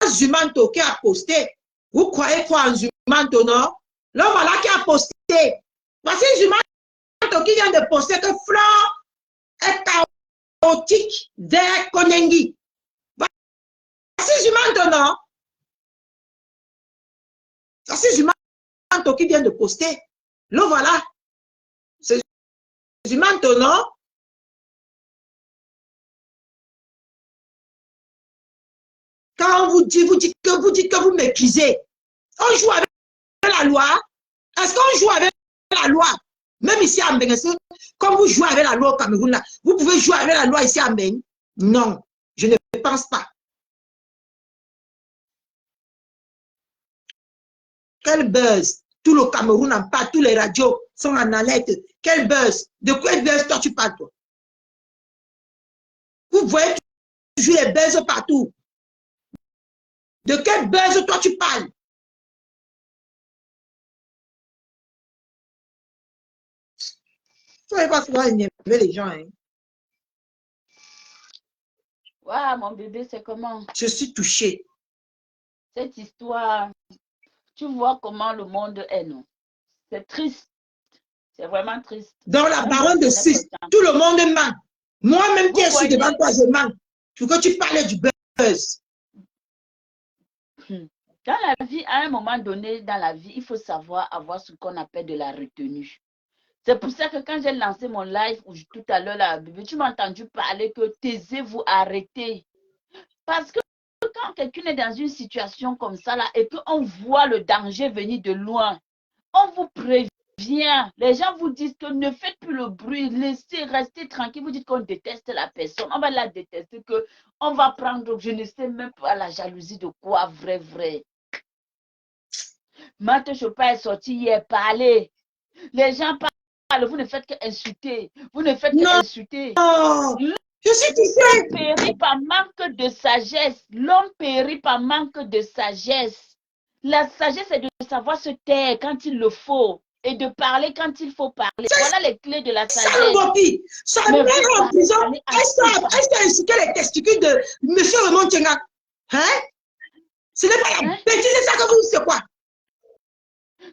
Zumanto qui a posté. Vous croyez quoi en Zumanto, non? Là, voilà qui a posté. Voici Zumanto qui vient de poster que Flore est chaotique vers Konengi. Voici Zumanto, non? Voici Zumanto qui vient de poster. Là, voilà. C'est Zumanto, non? Quand on vous dit que vous maîtrisez, on joue avec la loi. Est-ce qu'on joue avec la loi? Même ici à Mbeng, comme vous jouez avec la loi au Cameroun, là, vous pouvez jouer avec la loi ici à Mbeng? Non, je ne pense pas. Quel buzz! Tout le Cameroun en parle, tous les radios sont en alerte. Quel buzz! De quel buzz toi tu parles, toi? Vous voyez toujours les buzz partout. De quel buzz toi tu parles? Tu ne vas pas énerver les gens. Hein. Waouh, mon bébé, c'est comment? Je suis touchée. Cette histoire, tu vois comment le monde est, non? C'est triste. C'est vraiment triste. Dans la baronne de 6, tout le monde ment. Moi-même qui suis devant toi, je mens. Il faut que tu parles du buzz. Dans la vie, à un moment donné, dans la vie, il faut savoir avoir ce qu'on appelle de la retenue. C'est pour ça que quand j'ai lancé mon live tout à l'heure, là, tu m'as entendu parler que taisez-vous, arrêtez. Parce que quand quelqu'un est dans une situation comme ça, là, et qu'on voit le danger venir de loin, on vous prévient. Les gens vous disent que ne faites plus le bruit, laissez rester tranquille. Vous dites qu'on déteste la personne, on va la détester, qu'on va prendre, je ne sais même pas, la jalousie de quoi, vrai. Marthe Chopin est sorti hier, parler. Les gens parlent, vous ne faites qu'insulter. Vous ne faites qu'insulter. Je suis touchée. L'homme périt par manque de sagesse. L'homme périt par manque de sagesse. La sagesse, c'est de savoir se taire quand il le faut et de parler quand il faut parler. Voilà les clés de la sagesse. Sa mère en prison, est-ce qu'elle a insulté les testicules de M. Raymond Tchenga? Hein? Ce n'est pas la bêtise, c'est ça que vous dites, c'est quoi?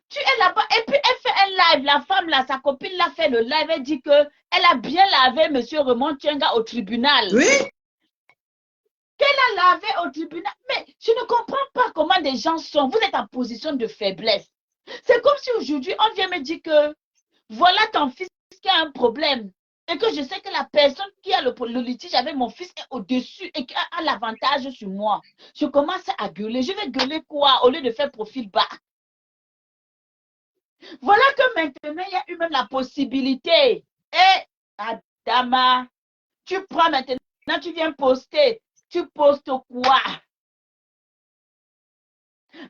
Tu es là-bas et puis elle fait un live. La femme là, sa copine l'a fait le live. Elle dit qu'elle a bien lavé M. Raymond Tchenga au tribunal. Oui. Qu'elle a lavé au tribunal. Mais je ne comprends pas comment des gens sont. Vous êtes en position de faiblesse. C'est comme si aujourd'hui on vient me dire que voilà ton fils qui a un problème. Et que je sais que la personne qui a le litige avec mon fils est au-dessus et qui a l'avantage sur moi. Je commence à gueuler. Je vais gueuler quoi au lieu de faire profil bas? Voilà que maintenant, il y a eu même la possibilité. Et Adama, tu prends maintenant, tu viens poster. Tu postes quoi?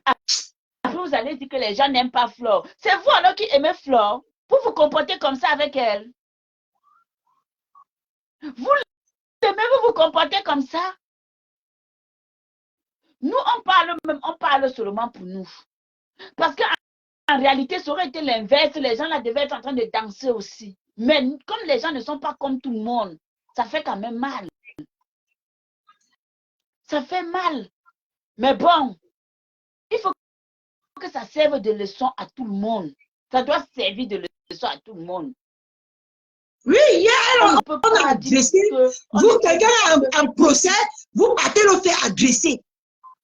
Après, vous allez dire que les gens n'aiment pas Flore. C'est vous alors qui aimez Flore. Vous vous comportez comme ça avec elle. Vous l'aimez, vous vous comportez comme ça. Nous, on parle seulement pour nous. Parce qu'en réalité, ça aurait été l'inverse. Les gens là devaient être en train de danser aussi. Mais comme les gens ne sont pas comme tout le monde, ça fait quand même mal. Ça fait mal. Mais bon, il faut que ça serve de leçon à tout le monde. Ça doit servir de leçon à tout le monde. Oui, hier, on a agressé. Vous, quelqu'un en procès, vous partez le faire agresser.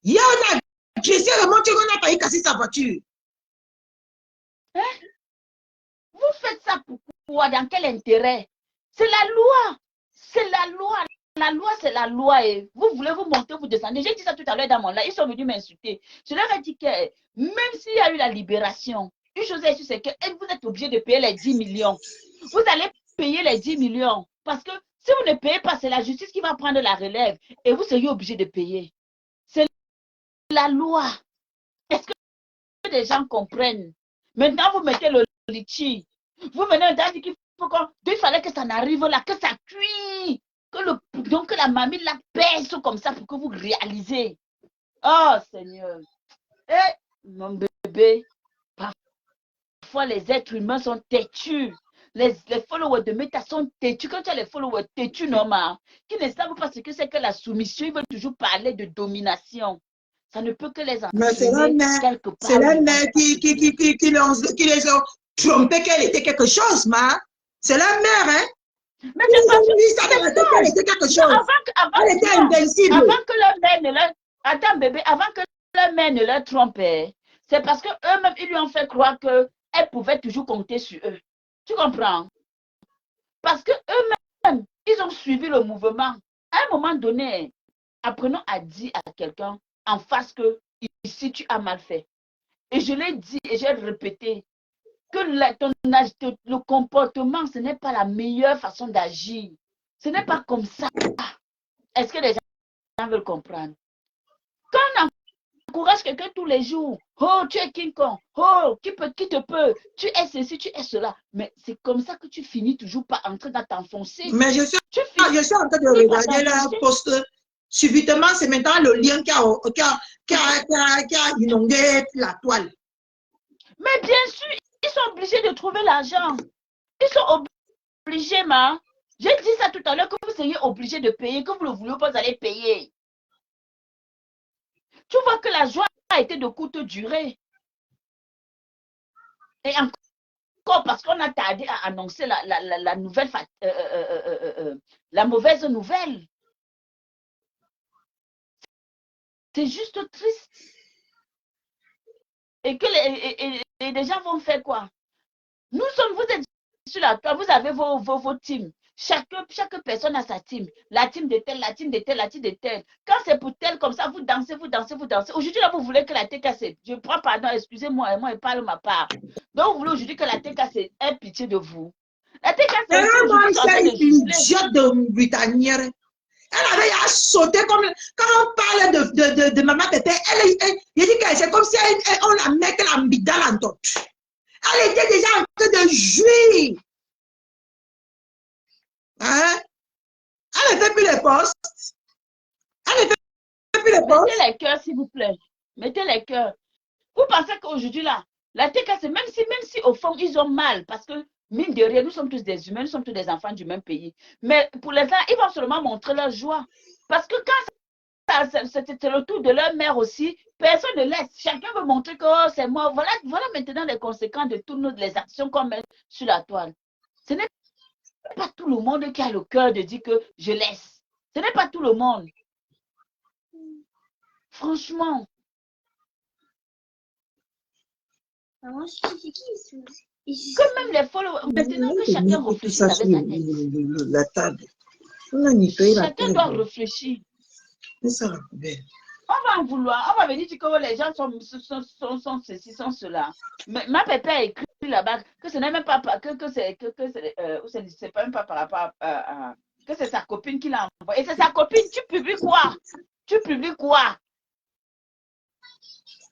Hier, on a agressé le monde, on a failli casser sa voiture. Hein? Vous faites ça pourquoi? Dans quel intérêt? C'est la loi. C'est la loi. La loi, c'est la loi. Et vous voulez vous monter, vous descendez. J'ai dit ça tout à l'heure dans mon live. Ils sont venus m'insulter. Je leur ai dit que même s'il y a eu la libération, une chose est sûre, c'est que vous êtes obligé de payer les 10 millions. Vous allez payer les 10 millions. Parce que si vous ne payez pas, c'est la justice qui va prendre la relève. Et vous seriez obligé de payer. C'est la loi. Est-ce que les gens comprennent? Maintenant, vous mettez le litchi. Vous venez dire qu'il faut il fallait que ça n'arrive là, que ça cuit. Donc que la mamie la pèse comme ça pour que vous réalisez. Oh Seigneur. Et mon bébé, parfois les êtres humains sont têtus. Les followers de Meta sont têtus. Quand tu as les followers têtus, normal, qui ne savent pas ce que c'est que la soumission, ils veulent toujours parler de domination. Ça ne peut que les entraîner quelque part. C'est la mère qui les ont trompés qu'elle était quelque chose, ma. C'est la mère, hein. Mais c'est pas qu'elle était quelque chose. Elle était invincible. Avant que leur mère ne leur... Attends, bébé, avant que leur mère ne leur trompe, c'est parce qu'eux-mêmes, ils lui ont fait croire qu'elle pouvait toujours compter sur eux. Tu comprends? Parce qu'eux-mêmes, ils ont suivi le mouvement. À un moment donné, apprenons à dire à quelqu'un en face que ici, tu as mal fait. Et je l'ai dit et j'ai répété que le comportement, ce n'est pas la meilleure façon d'agir. Ce n'est pas comme ça. Est-ce que les gens veulent comprendre? Quand on encourage quelqu'un tous les jours, oh, tu es King Kong, oh, qui te peut, tu es ceci, tu es cela. Mais c'est comme ça que tu finis toujours par entrer dans t'enfoncer. Mais je suis en train de regarder la poste. Subitement, c'est maintenant le lien qui a inondé la toile. Mais bien sûr, ils sont obligés de trouver l'argent. Ils sont obligés, ma. J'ai dit ça tout à l'heure, que vous seriez obligés de payer, que vous ne le voulez pas, vous allez payer. Tu vois que la joie a été de courte durée. Et encore parce qu'on a tardé à annoncer la nouvelle, la mauvaise nouvelle. C'est juste triste. Et que les gens vont faire quoi? Vous êtes sur la toile, vous avez vos teams. Chaque personne a sa team. La team de tel, la team de tel, la team de tel. Quand c'est pour tel comme ça, vous dansez, vous dansez, vous dansez. Aujourd'hui, là, vous voulez que la TKC, je prends pardon, excusez-moi, moi, je parle ma part. Donc, vous voulez aujourd'hui que la TKC ait pitié de vous. La TKC, c'est une idiote de Britannique. Elle avait à sauter comme quand on parle de maman Pépé, il dit que c'est comme si on la mettait la bidale en top. Elle était déjà en train de jouir. Hein? Elle ne fait plus les postes. Elle ne fait plus les postes. Mettez les cœurs, s'il vous plaît. Mettez les cœurs. Vous pensez qu'aujourd'hui, là, la TKC, même si au fond, ils ont mal, parce que mine de rien, nous sommes tous des humains, nous sommes tous des enfants du même pays. Mais pour les gens, ils vont seulement montrer leur joie. Parce que quand c'était le tour de leur mère aussi, personne ne laisse. Chacun veut montrer que oh, c'est moi. Voilà maintenant les conséquences de toutes les actions qu'on met sur la toile. Ce n'est pas tout le monde qui a le cœur de dire que je laisse. Ce n'est pas tout le monde. Franchement. Comme même les followers, maintenant que chacun réfléchit avec sa tête. La table. On a nettoyé la table. Chacun doit réfléchir. C'est ça la poubelle. On va en vouloir, on va venir dire que les gens sont ceci, sont cela. Mais ma pépé a écrit là-bas que ce n'est même pas c'est pas même pas par rapport à que c'est sa copine qui l'a envoyé. Et c'est sa copine, tu publies quoi? Tu publies quoi?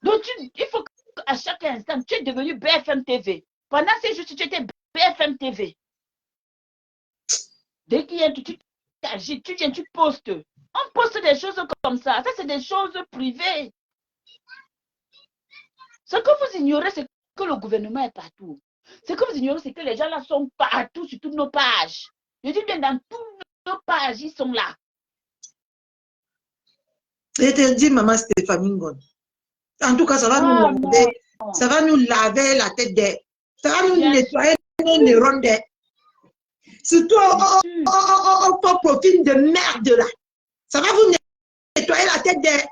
Donc il faut qu'à chaque instant, tu es devenu BFM TV. Pendant ces jours, tu étais BFM TV. Dès qu'il y a un truc, tu viens, tu postes. On poste des choses comme ça. Ça, c'est des choses privées. Ce que vous ignorez, c'est que le gouvernement est partout. Ce que vous ignorez, c'est que les gens là sont partout sur toutes nos pages. Je dis bien dans toutes nos pages, ils sont là. Et te dis, maman Stéphanie Ngon. En tout cas, ça va nous laver la tête d'air. Ça va nous nettoyer nos neurones d'air. Surtout au profil de merde là. Ça va vous nettoyer la tête d'air.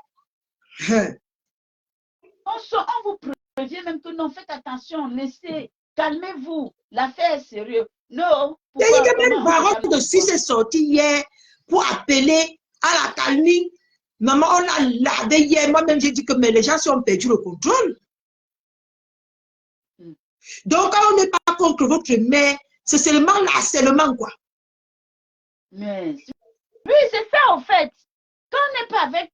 On vous prévient même que non, faites attention, laissez, calmez-vous, l'affaire est sérieuse. Non. C'est que même Baron de Suisse est sorti hier pour appeler à la calmie. Maman, on l'a lavé hier. Moi-même, j'ai dit que mais les gens ont perdu le contrôle. Donc, quand on n'est pas contre votre mère, c'est seulement l'harcèlement, quoi. Mais oui, c'est ça, en fait. Quand on n'est pas avec,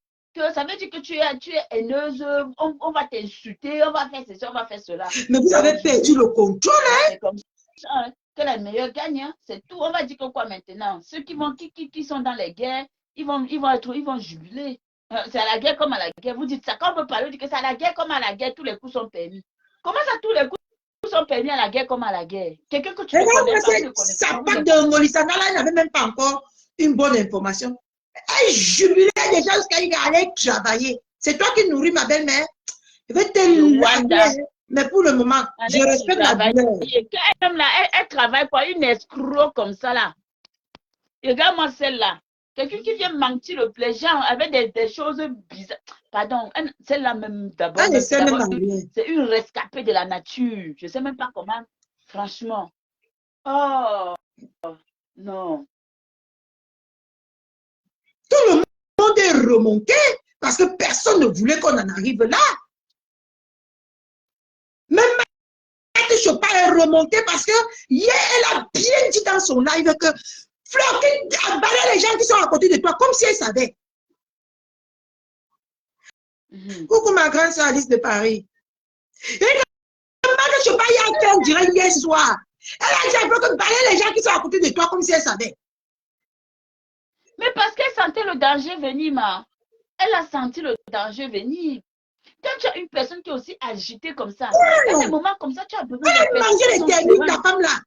ça veut dire que tu es haineuse, on va t'insulter, on va faire ceci, on va faire cela. Mais vous avez perdu le contrôle, hein? C'est comme ça, hein, que la meilleure gagne, hein, c'est tout. On va dire que quoi maintenant? Ceux qui sont dans les guerres, ils vont jubiler. C'est à la guerre comme à la guerre. Vous dites ça, quand on veut parler, on dit que c'est à la guerre comme à la guerre, tous les coups sont permis. Comment ça, tous les coups sont permis à la guerre comme à la guerre? Quelqu'un que tu ne connais pas, sa patte de Molissana, là, il n'avait même pas encore une bonne information. Elle jubilait déjà jusqu'à y aller travailler. C'est toi qui nourris ma belle-mère. Je vais te laver. Mais pour le moment, je respecte la douleur. Elle travaille pour une escroc comme ça là. Regarde-moi celle-là. Quelqu'un qui vient mentir le plaisir avec des choses bizarres. Pardon, celle-là même d'abord. C'est une rescapée de la nature. Je ne sais même pas comment. Franchement. Oh, non. Tout le monde est remonté parce que personne ne voulait qu'on en arrive là. Même Maître Chopin est remontée parce que hier, elle a bien dit dans son live que Fleur qui a balayé les gens qui sont à côté de toi comme si elle savait. Coucou ma grande soeur Alice de Paris. Et Maître Chopin, il y a fait un direct hier soir. Elle a dit que balayer les gens qui sont à côté de toi comme si elle savait. Mais parce qu'elle sentait le danger venir, ma. Elle a senti le danger venir. Quand tu as une personne qui est aussi agitée comme ça, dans des moments comme ça, tu as besoin de personne. Elle a mangé les techniques, ta femme là.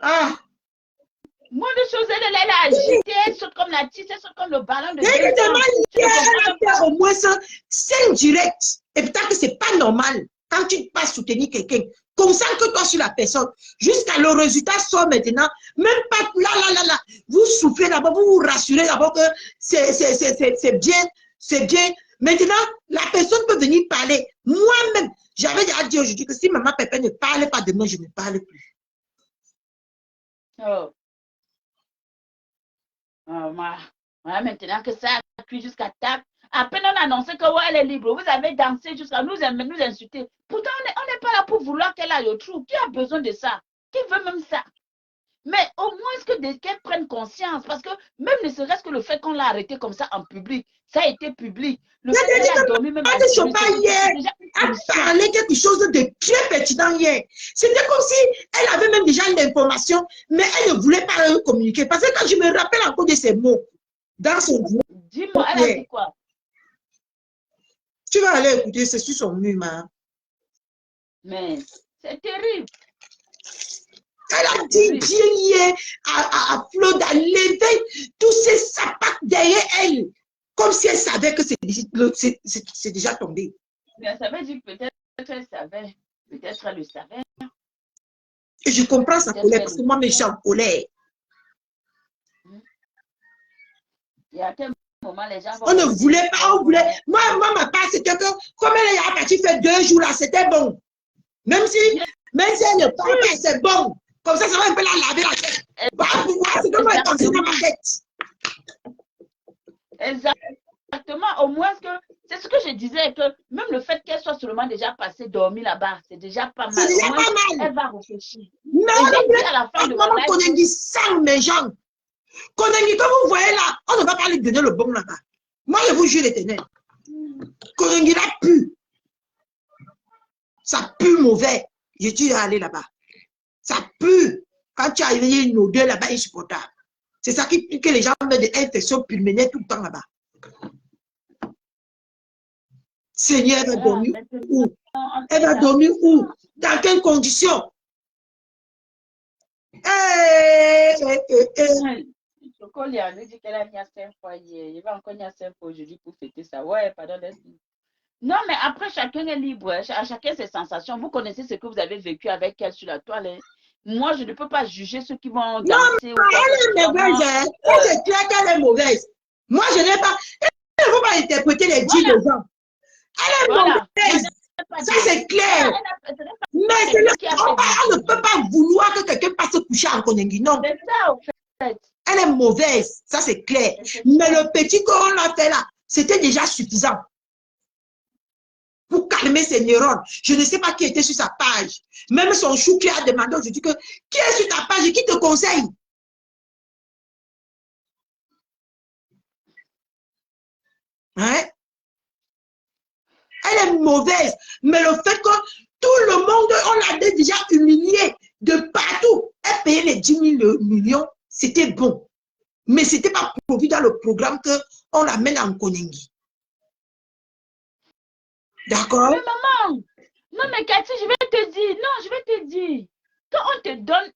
Ah. Moins de choses, elle a agité, elle saute comme la tisse, elle saute comme le ballon de elle a fait au moins 5 directs. Et peut-être que c'est pas normal. Quand tu passes soutenir quelqu'un, concentre-toi sur la personne. Jusqu'à le résultat sort maintenant. Même pas là. Vous soufflez d'abord, vous vous rassurez d'abord que c'est bien, c'est bien. Maintenant, la personne peut venir parler. Moi-même, j'avais déjà dit aujourd'hui que si maman Pépé ne parle pas demain, je ne parle plus. Oh. Maintenant que ça a cuit jusqu'à table. À peine on a annoncé que ouais, elle est libre. Vous avez dansé jusqu'à nous insulter. Pourtant, on n'est pas là pour vouloir qu'elle aille au trou. Qui a besoin de ça? Qui veut même ça? Mais au moins qu'elle prenne conscience. Parce que même ne serait-ce que le fait qu'on l'a arrêté comme ça en public, ça a été public. Le fait qu'elle a dormi même hier, elle parlait quelque chose de très pertinent hier. C'était comme si elle avait même déjà l'information, mais elle ne voulait pas communiquer. Parce que quand je me rappelle encore de ces mots, dans son groupe. Dis-moi, elle a dit quoi? Tu vas aller écouter, c'est sur son mur, ma. Mais c'est terrible. Elle a dit bien hier à Flo d'enlever tous ces sapats derrière elle, comme si elle savait que c'est déjà tombé. Mais ça veut dire que peut-être elle savait, peut-être elle le savait. Et je comprends sa colère parce que moi, je suis en colère. Il y a quel moment les gens on ne voulait pas, on voulait. Moi, ma part, c'était que, comme elle est partie faire 2 jours là, c'était bon. Même si elle ne parle pas, c'est bon. Comme ça va un peu la laver la tête. C'est comme elle pensait dans ma tête. Exactement. Au moins, c'est ce que je disais, que même le fait qu'elle soit seulement déjà passée dormir là-bas, c'est déjà pas mal. C'est déjà pas mal. Elle va réfléchir. Mais on a à la fin de la live. Konengi sang mes gens. Konengi, comme vous voyez là, on ne va pas lui donner le bon là-bas. Moi, je vous jure l'éternel. Konengi là pue. Ça pue mauvais. Je dis aller là-bas. Ça pue. Quand tu as une odeur là-bas insupportable. C'est ça que les gens mettent des infections pulmonaires tout le temps là-bas. Seigneur, elle va dormir où? Elle va dormir où? Dans quelles conditions? Chocolat, elle dit qu'elle a mis à 5 fois hier. Il va encore mis à 5 fois aujourd'hui pour fêter ça. Ouais, pardon. Non, mais après, chacun est libre. À chacun ses sensations. Vous connaissez ce que vous avez vécu avec elle sur la toile. Moi, je ne peux pas juger ceux qui vont danser. Non, elle est mauvaise. C'est clair qu'elle est mauvaise. Moi, je n'ai pas... Elle ne faut pas interpréter les dits des gens. Elle est Voilà. mauvaise. Ça, c'est clair. Mais on ne peut pas vouloir que quelqu'un passe coucher en Konengi. Non. C'est ça, en fait. Elle est mauvaise. Ça, c'est clair. Mais le petit qu'on a fait là, c'était déjà suffisant pour calmer ses neurones. Je ne sais pas qui était sur sa page. Même son chou qui a demandé aujourd'hui que qui est sur ta page et qui te conseille. Hein? Elle est mauvaise. Mais le fait que tout le monde, on l'a déjà humilié de partout. Elle payait les 10 000 millions, c'était bon. Mais ce n'était pas prévu dans le programme qu'on l'amène en Konengi. D'accord? Mais maman, non mais Cathy, je vais te dire, non, je vais te dire, quand on te donne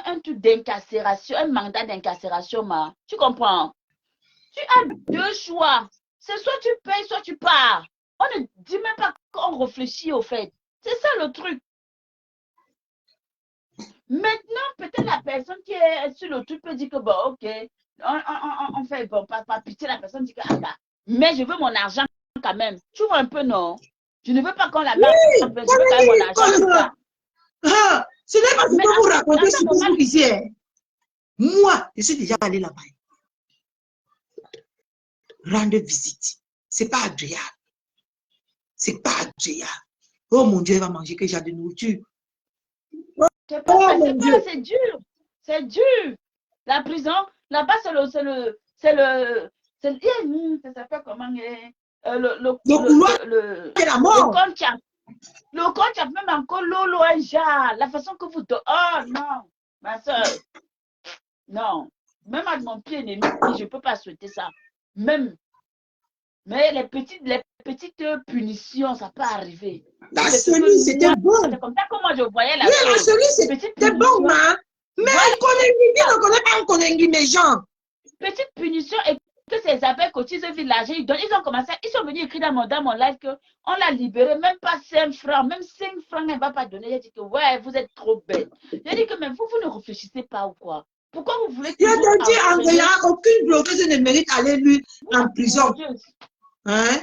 un truc d'incarcération, un mandat d'incarcération, tu comprends? Tu as deux choix. C'est soit tu payes, soit tu pars. On ne dit même pas qu'on réfléchit au fait. C'est ça le truc. Maintenant, peut-être la personne qui est sur le truc peut dire que bon, ok, on fait, bon, pas pitié, la personne dit que, ah bah, mais je veux mon argent quand même. Tu vois un peu, non? Je ne veux pas qu'on la mette, je veux quand même mon argent. Ah, ce n'est pas ce que vous racontez sur Facebook ici. Hein. Moi, je suis déjà allé là-bas. Rendre visite. C'est pas agréable. C'est pas agréable. Oh mon Dieu, elle va manger que j'ai de nourriture. C'est dur. C'est dur. La prison, là-bas, ça s'appelle comment? Le couloir, c'est la mort. Le compte, même encore Lolo, la façon que vous... Oh non, ma soeur. Non. Même à mon pied ennemi, je ne peux pas souhaiter ça. Même. Mais les petites punitions, ça peut arriver. La cerise, c'était bon. C'est comme ça que moi, je voyais la chose. Oui, la cerise, c'était bon, man. Mais on connaît pas, on connaît les gens. Petite punition et que ces abeilles cotisent village, ils ont commencé, ils sont venus écrire dans mon live qu'on l'a libéré, même pas 5 francs, même 5 francs, elle ne va pas donner. J'ai dit que ouais, vous êtes trop bête. J'ai dit que mais vous ne réfléchissez pas ou quoi? Pourquoi vous voulez... Je te dis, Andrea, aucune bloqueuse ne mérite d'aller lui en prison. Hein?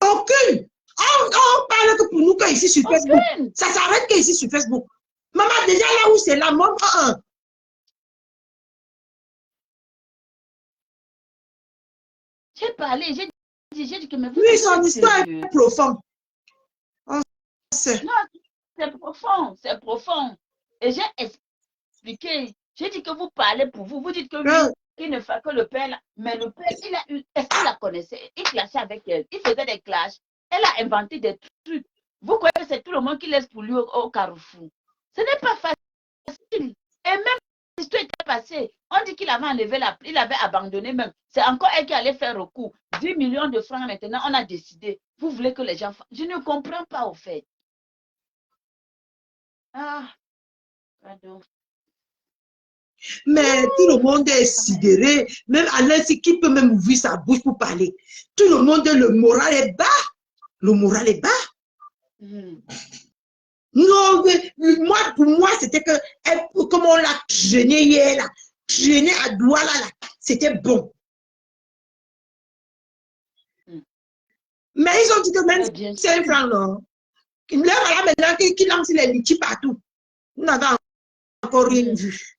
Aucune. On parle que pour nous qu'ici sur Facebook. Ça s'arrête qu'ici sur Facebook. Maman, déjà là où c'est la mort. J'ai parlé, j'ai dit que mais vous... Oui, son histoire est profonde. Non, c'est profond, c'est profond. Et j'ai expliqué. J'ai dit que vous parlez pour vous. Vous dites que oui, il ne fait que le père là. Mais le père, il a eu... Est-ce qu'il la connaissait? Il clashait avec elle. Il faisait des clashs. Elle a inventé des trucs. Vous croyez que c'est tout le monde qui laisse pour lui au carrefour. Ce n'est pas facile. Et même si l'histoire était passée, on dit qu'il avait enlevé il avait abandonné même. C'est encore elle qui allait faire recours. 10 millions de francs maintenant, on a décidé. Vous voulez que les gens... Je ne comprends pas au fait. Ah, pardon. Mais tout le monde est sidéré. Même Alain, qui peut même ouvrir sa bouche pour parler. Tout le monde, le moral est bas. Le moral est bas. Non, moi, pour moi, c'était que, comme on l'a traîné hier, là, traîné à Douala, là, c'était bon. Mais ils ont dit que même 5 francs, non. Là, voilà maintenant qu'ils lancent les litchis partout. Nous n'avons encore rien vu.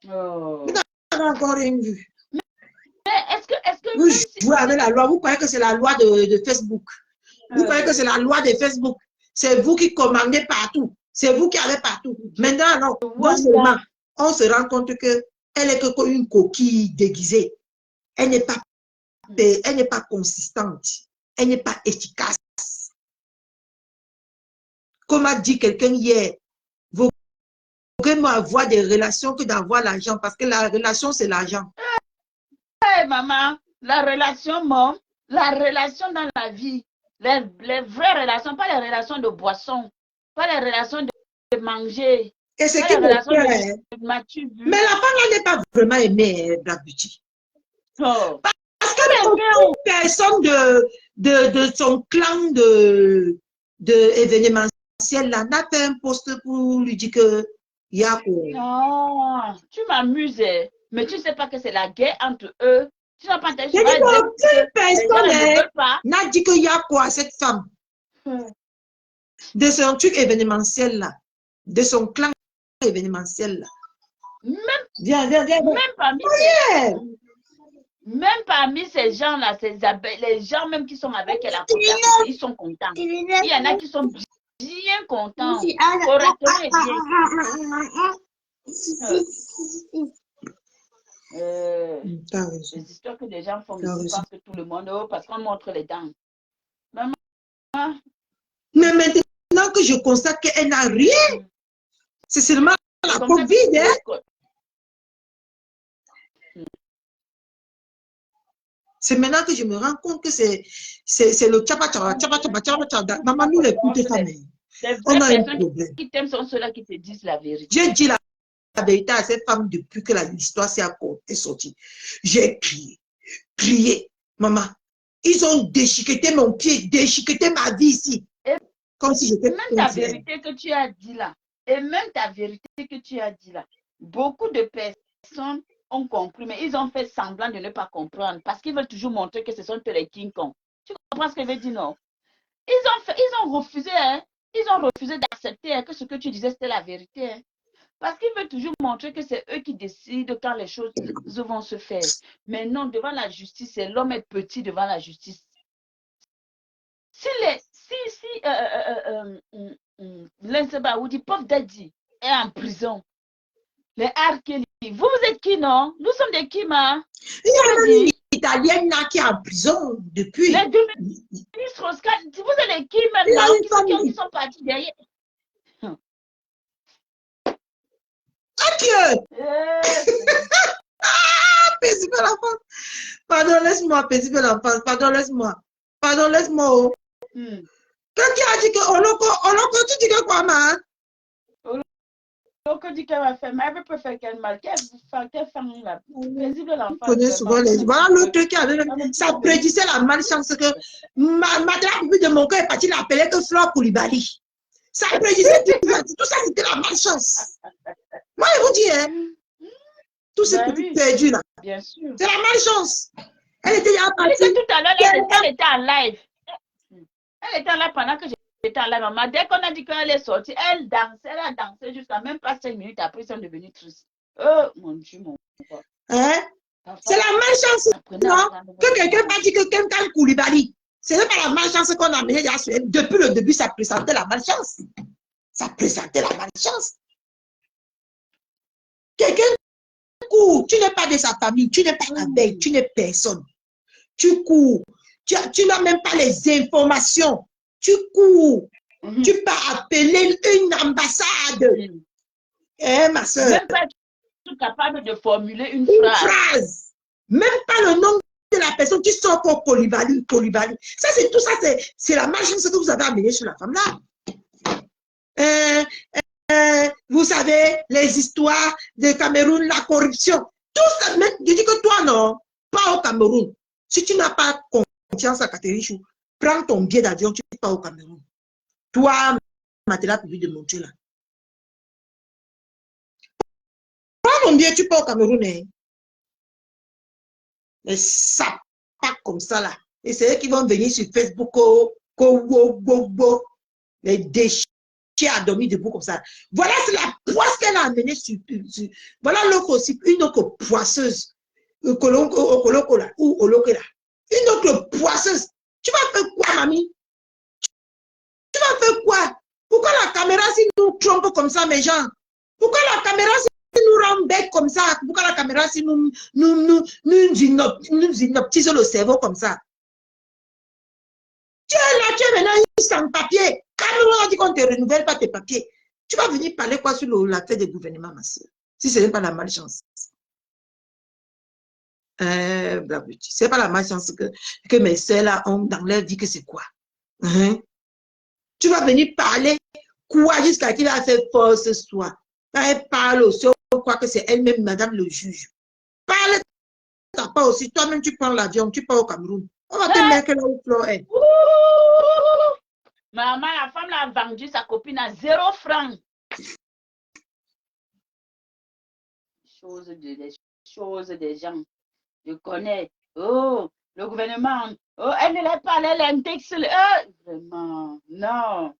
Oh. Nous n'avons encore rien vu. Mais est-ce que vous jouez avec la loi, vous croyez que c'est la loi de Facebook. Vous croyez que c'est la loi de Facebook. C'est vous qui commandez partout. C'est vous qui avez partout. Maintenant, non seulement on se rend compte qu'elle est que une coquille déguisée. Elle n'est pas consistante. Elle n'est pas efficace. Comme a dit quelqu'un hier, vaut mieux avoir des relations que d'avoir l'argent, parce que la relation, c'est l'argent. Hey, maman, la relation, la relation dans la vie, les vraies relations, pas les relations de boisson, pas les relations de manger. Et ce qui me fait, mais la femme n'est pas vraiment aimée, Black Beauty. Oh. Parce que personne de son clan de événementiel là n'a fait un post pour lui dire que il y a quoi. Non, tu m'amuses. Mais tu ne sais pas que c'est la guerre entre eux. Tu n'as pas entendu. J'ai dit qu'aucune personne n'a dit qu'il y a quoi à cette femme. De son truc événementiel là. De son clan événementiel là. Viens. Même parmi ces gens-là, les gens même qui sont avec elle à côté, ils sont contents. Il y en a qui sont bien contents. Correctement et bien. Les histoires que des gens font ici parce que tout le monde, parce qu'on montre les dents. Maman. Mais maintenant que je constate qu'elle n'a rien, c'est seulement la Covid. Hein? C'est maintenant que je me rends compte que c'est le tchapa. Maman, nous les toutes femmes. On a un problème. Qui t'aiment sont ceux-là qui te disent la vérité. J'ai dit la vérité à cette femme depuis que l'histoire est sortie. J'ai crié. Maman, ils ont déchiqueté mon pied, déchiqueté ma vie ici. Comme si j'étais... Même ta vérité que tu as dit là, beaucoup de personnes ont compris, mais ils ont fait semblant de ne pas comprendre parce qu'ils veulent toujours montrer que ce sont les King Kong. Tu comprends ce que je veux dire, non? Ils ont refusé, hein? Ils ont refusé d'accepter hein, que ce que tu disais, c'était la vérité. Hein? Parce qu'ils veulent toujours montrer que c'est eux qui décident quand les choses vont se faire. Mais non, devant la justice, l'homme est petit devant la justice. Si Linsebaoudi, Puff Daddy, est en prison, les R. Kelly, vous êtes qui, non? Nous sommes des qui, ma? Il y a une Italienne là qui est en prison depuis. Les deux ministres Oscar, vous êtes les qui maintenant? Qui sont partis derrière? Adieu! Paisible l'enfance. Pardon, laisse-moi, paisible l'enfance. Pardon, laisse-moi. Oh. Quand tu as dit que Oloko, tu dis que quoi, ma? Oloko dit qu'elle va faire, mais elle veut pas faire quel mal. Quelle femme là? Paisible l'enfance. Je connais souvent les... Voilà l'autre truc qui avait... Ça prédisait la malchance que Madame de mon cœur est partie l'appeler que Flore Koulibaly. Ça prédisait tout ça, c'était la malchance. Moi, je vous dis, hein, tout ce petit perdu là, c'est la malchance. Elle était là tout à l'heure, elle était en live. Elle était là pendant que j'étais en live. Maman, dès qu'on a dit qu'elle est sortie, elle a dansé jusqu'à même pas 5 minutes après, ils sont devenus tristes. Oh, mon Dieu, mon papa. Hein? C'est la malchance, non? Que quelqu'un m'a dit que quelqu'un Koulibaly. Ce n'est pas la malchance qu'on a menée depuis le début, ça présentait la malchance. Ça présentait la malchance. Quelqu'un court, tu n'es pas de sa famille, tu n'es pas la veille, tu n'es personne. Tu cours, tu n'as même pas les informations. Tu cours, tu peux appeler une ambassade. Ma soeur. Même pas capable de formuler une phrase. Même pas le nom de la personne qui sort pour Koulibaly. Ça, c'est tout ça, c'est la malchance que vous avez amenée sur la femme là. Vous savez, les histoires de Cameroun, la corruption. Tout ça, mais je dis que toi, non, pas au Cameroun. Si tu n'as pas confiance à Catherine Chou, prends ton billet d'avion, tu pars au Cameroun. Toi, Matela, tu de monter là. Prends ton billet, tu pars au Cameroun. Hein. Mais ça, pas comme ça là. Et c'est eux qui vont venir sur Facebook, les déchets à dormir debout comme ça. Voilà, c'est la poisse qu'elle a amenée sur voilà l'autre aussi, une autre poisseuse. Ou une autre poisseuse. Tu vas faire quoi, mamie? Tu vas faire quoi? Pourquoi la caméra si nous trompe comme ça, mes gens? Pourquoi la caméra si nous rend bête comme ça? Pourquoi la caméra si nous inoptise le cerveau comme ça? Tu es là, tu es maintenant sans papier. Quand on a dit qu'on ne te renouvelle pas tes papiers, tu vas venir parler quoi sur l'affaire des gouvernements, ma soeur? Si ce n'est pas la malchance. C'est pas la malchance que mes soeurs là ont dans leur vie que c'est quoi? Tu vas venir parler quoi jusqu'à qu'il a fait force soit. Quand elle parle aussi, on croit que c'est elle-même, madame le juge. Parle, t'as pas aussi. Toi-même, tu prends l'avion, tu pars au Cameroun. On va te mettre là où Flore est. Maman, la femme l'a vendu sa copine à 0 francs. Les choses des gens. Je connais. Oh, le gouvernement. Oh, elle ne l'a pas, elle indexe. Vraiment, non.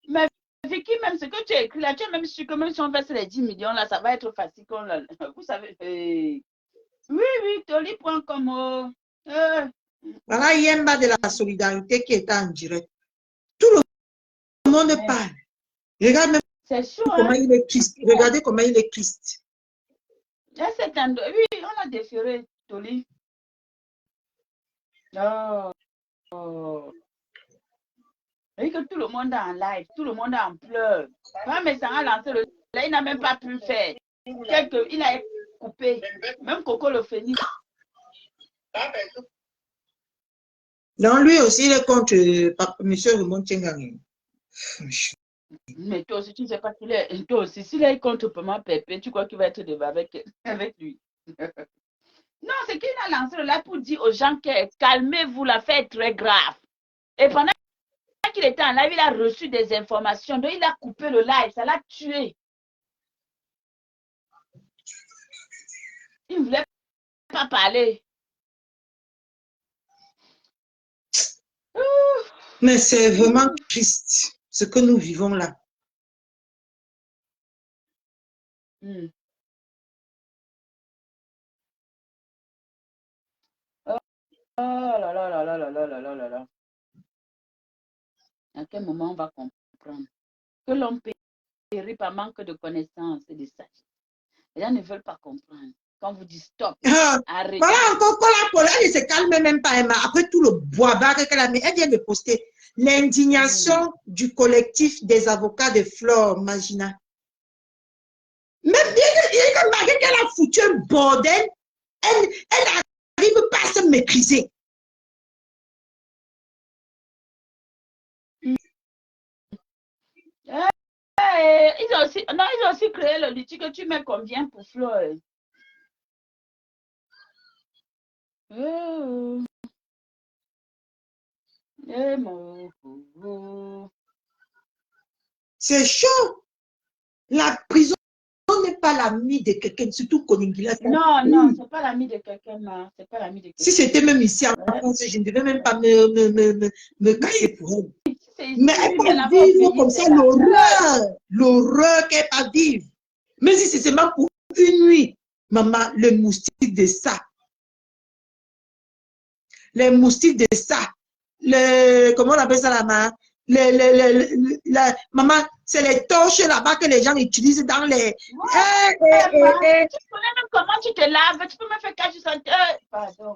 Mais Vicky, même ce que tu as écrit là, tu as même su que même si on verse les 10 millions là, ça va être facile. Vous savez. Oui, oui, Toli.com. Voilà Yemba de la solidarité qui est en direct. Tout le monde parle. Regarde même c'est chaud, comment hein? il est triste. Regardez comment il est triste. Oui, on a déféré, Toli. Oh. Et que tout le monde est en live, tout le monde est en pleurs. Mais ça a lancé le. Là, il n'a même pas pu faire. Il a coupé. Même Coco le Phénix. Donc lui aussi, il est contre M. Raymond Tchengari. Mais toi aussi, tu ne sais pas qu'il est. Toi aussi, s'il est contre Pama Pépé, tu crois qu'il va être débat avec lui. Non, c'est qu'il a lancé le live pour dire aux gens que calmez-vous, l'affaire est très grave. Et pendant qu'il était en live, il a reçu des informations. Donc, il a coupé le live. Ça l'a tué. Il ne voulait pas parler. Mais c'est vraiment triste, ce que nous vivons là. Oh là là là là là là là là là là. À quel moment on va comprendre que l'homme périt par manque de connaissances et de sagesse. Les gens ne veulent pas comprendre. Quand vous dites stop, arrêtez. Voilà encore la colère, elle ne se calme même pas. Après tout le bois-bas qu'elle a mis, elle vient de poster l'indignation du collectif des avocats de Flore, Magina. Même bien malgré qu'elle a foutu un bordel, elle n'arrive pas à se maîtriser. Ils ont aussi créé le litige que tu mets combien pour Flore? C'est chaud. La prison n'est pas l'ami de quelqu'un, surtout Koningila. Non, non, c'est pas l'ami de quelqu'un. C'est pas l'ami de quelqu'un. Si c'était même ici en France, je ne devais même pas me casser pour elle. Mais elle peut vivre comme ça l'horreur qu'elle va vivre. Même si c'est seulement pour une nuit. Maman, le moustique de ça. Les moustiques de ça. Comment on appelle ça là-bas? Maman, c'est les torches là-bas que les gens utilisent dans les... Tu connais même comment tu te laves. Tu peux me faire cacher ça. Pardon.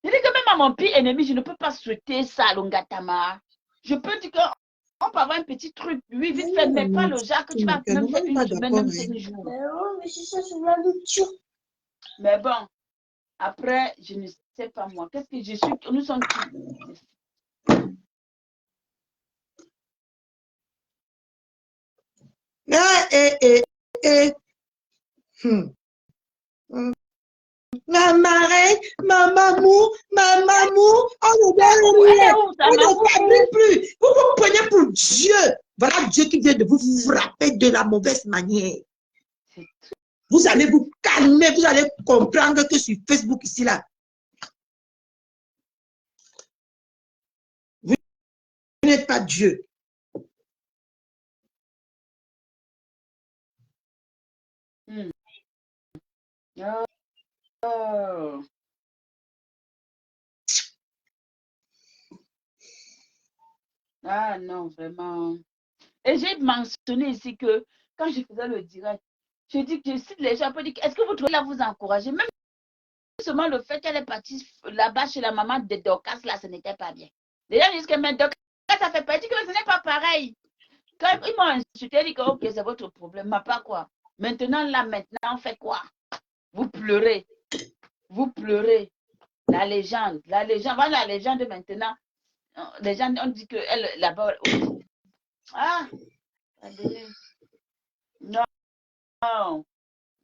Je dis que même à mon pire ennemi, je ne peux pas souhaiter ça, Longatama. Je peux dire qu'on peut avoir un petit truc, oui, vite fait, mais pas le genre que tu vas même faire une semaine, même 5 jours. Mais c'est ça, c'est la lecture. Mais bon, après, je ne sais pas moi. Qu'est-ce que je suis? Nous sommes qui? Mamamou, on ne s'habille plus. Vous vous prenez pour Dieu. Voilà Dieu qui vient de vous frapper de la mauvaise manière. Vous allez vous calmer, vous allez comprendre que sur Facebook ici là, vous n'êtes pas Dieu. Oh. Ah non, vraiment. Et j'ai mentionné ici que quand je faisais le direct, je dis que si les gens peuvent dire, est-ce que vous trouvez là vous encourager? Même seulement le fait qu'elle est partie là-bas chez la maman de Dorcas, là, ce n'était pas bien. Les gens disent que mais Dorcas, ça fait partie que ce n'est pas pareil. Quand ils m'ont insulté, ils disent que ok, c'est votre problème, mais pas quoi. Maintenant, on fait quoi? Vous pleurez. Vous pleurez. La légende, voilà la légende maintenant. Les gens ont dit que elle là-bas. Ah, non.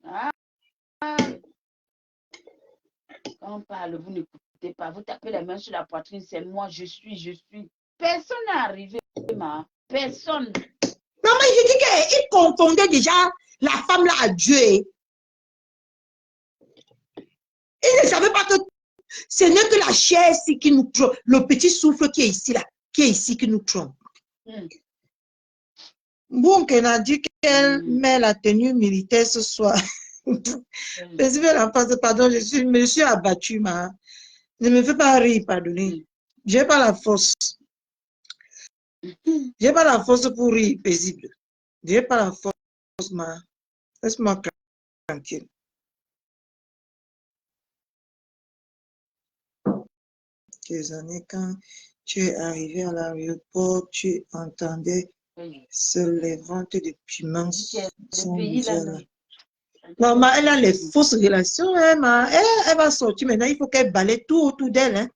Ah. Quand on parle, vous n'écoutez pas. Vous tapez les mains sur la poitrine, c'est moi, je suis. Personne n'est arrivé, ma. Personne. Non, mais je dis qu'il confondait déjà la femme là à Dieu. Il ne savait pas que ce n'est que la chair ici qui nous trompe. Le petit souffle qui est ici, là, qui est ici qui nous trompe. Bon, qu'elle a dit qu'elle met la tenue militaire ce soir. Pardon, je me suis abattue, ma. Ne me fais pas rire, pardonnez. J'ai pas la force. J'ai pas la force pour rire paisible. J'ai pas la force, ma. Laisse-moi tranquille. Quelques années, quand tu es arrivé à l'aéroport, tu entendais les ventes de piments. Non, mais elle a les fausses relations, hein, elle va sortir maintenant, il faut qu'elle balaye tout autour d'elle. Hein.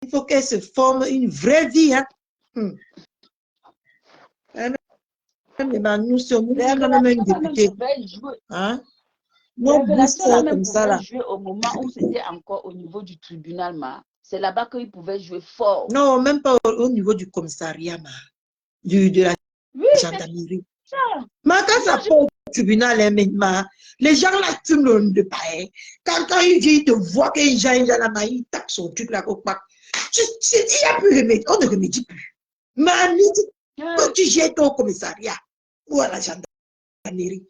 Il faut qu'elle se forme une vraie vie. Hein. Nous sommes quand même une députée. Hein? La relation là même pouvait jouer au moment où c'était encore au niveau du tribunal, ma. C'est là-bas qu'ils pouvaient jouer fort. Non, même pas au niveau du commissariat, ma. De la gendarmerie. Mais quand ça part au tribunal, hein, les gens là fument de paix. Quand il dit, il te voit qu'un gens là, il tape son truc là, il n'y a plus de remède, on ne remédie plus. Mais quand tu jettes au commissariat ou à la gendarmerie,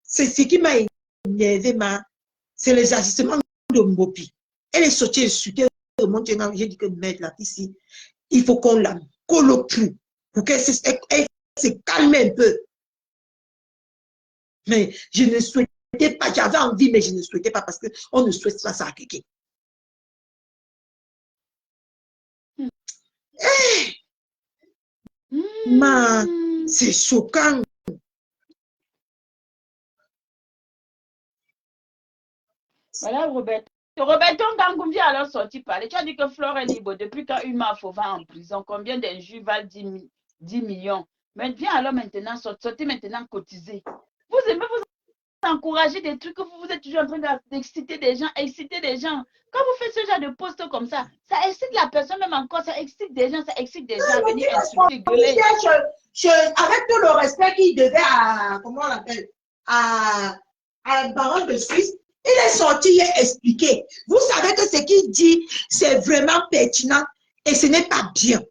c'est ce qui m'a énervé, c'est les agissements de Mbopi. Elle est sortie, maintenant, j'ai dit que mettre là, ici, il faut qu'on la colle plus pour qu'elle se calme un peu. Mais je ne souhaitais pas, j'avais envie, mais je ne souhaitais pas parce qu'on ne souhaite pas ça à quelqu'un. C'est choquant. Voilà, Roberto Ngangum vient alors sortir parler. Tu as dit que Flore est libre. Depuis quand Uma va en prison, combien d'injures valent 10 millions? Mais viens alors maintenant, sortez maintenant cotiser. Vous aimez vous encourager des trucs que vous êtes toujours en train d'exciter des gens, Quand vous faites ce genre de poste comme ça excite la personne même encore, ça excite des gens, à venir insulter, gueuler. Avec tout le respect qu'il devait à, comment on l'appelle, à un baron de Suisse, il est sorti et expliqué. Vous savez que ce qu'il dit, c'est vraiment pertinent et ce n'est pas bien.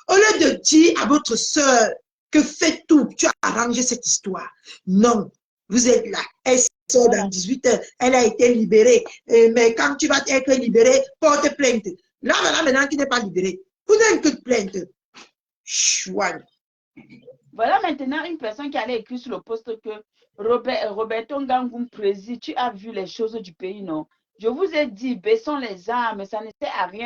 Au lieu de dire à votre soeur que fais tout, tu as arrangé cette histoire. Non, vous êtes là. Elle sort dans 18 heures. Elle a été libérée. Mais quand tu vas être libérée, porte plainte. Là, maintenant, qui n'est pas libérée. Vous n'avez que de plainte. Chouane. Voilà maintenant une personne qui allait écrire sur le poste que Roberto Ngangum préside, tu as vu les choses du pays, non? Je vous ai dit, baissons les armes, ça ne sert à rien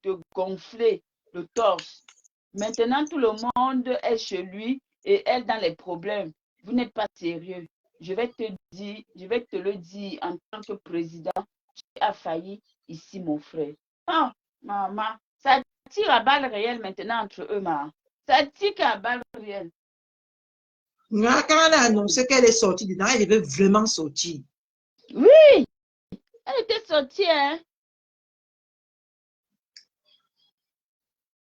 de gonfler le torse. Maintenant, tout le monde est chez lui et elle dans les problèmes. Vous n'êtes pas sérieux. Je vais te le dire en tant que président, tu as failli ici, mon frère. Ah, maman, ça tire à balles réelles maintenant entre eux, maman. Ça tire à balles réelles. Quand elle a annoncé qu'elle est sortie dedans, elle devait vraiment sortir. Oui, elle était sortie, hein.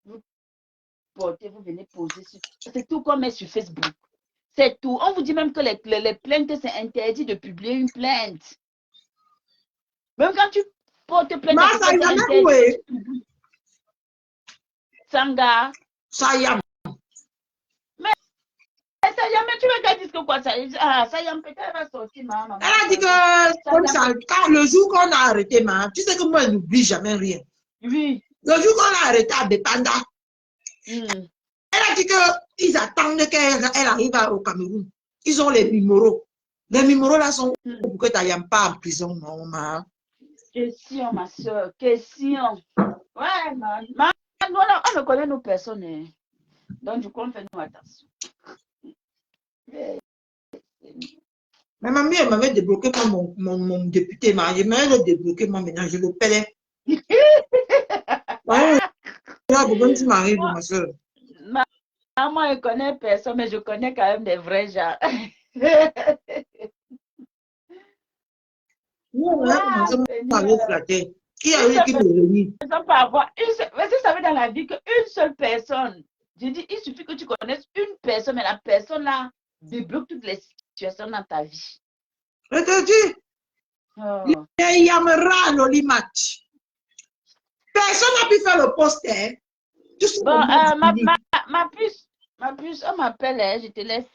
Vous portez, vous venez poser sur... C'est tout qu'on met sur Facebook. C'est tout. On vous dit même que les plaintes, c'est interdit de publier une plainte. Même quand tu portes plainte, c'est interdit. Sanga. Sayam. Sayam, tu veux qu'elle dise que quoi ça? Sayam, peut-être elle va sortir, maman. Elle a dit que comme ça, quand le jour qu'on a arrêté, tu sais que moi, elle n'oublie jamais rien. Oui. Le jour qu'on a arrêté à Bepanda, elle a dit qu'ils attendent qu'elle arrive au Cameroun. Ils ont les numéros. Les numéros là sont pour que tu n'ailles pas en prison, non, ma. Question, ma soeur, question. Ouais, man. On ne connaît nos personnes. Hein. Donc, du coup, on fait nous attention. Mais mamie, elle m'avait débloqué pour mon député. Je m'avais débloqué, moi, maintenant, je le paie. Pourquoi tu m'arrives, ma soeur? Moi, je connais personne, mais je connais quand même des vrais gens. Qui a Une eu seule qui me réunit? personne peut avoir une seule... Vous savez dans la vie qu'une seule personne, je dis, il suffit que tu connaisses une personne, mais la personne là débloque toutes les situations dans ta vie. Je te dis, Oh. il y a me l'olimat. Personne n'a pu faire le poster. Bon, ma puce, on m'appelle, hein, je te laisse.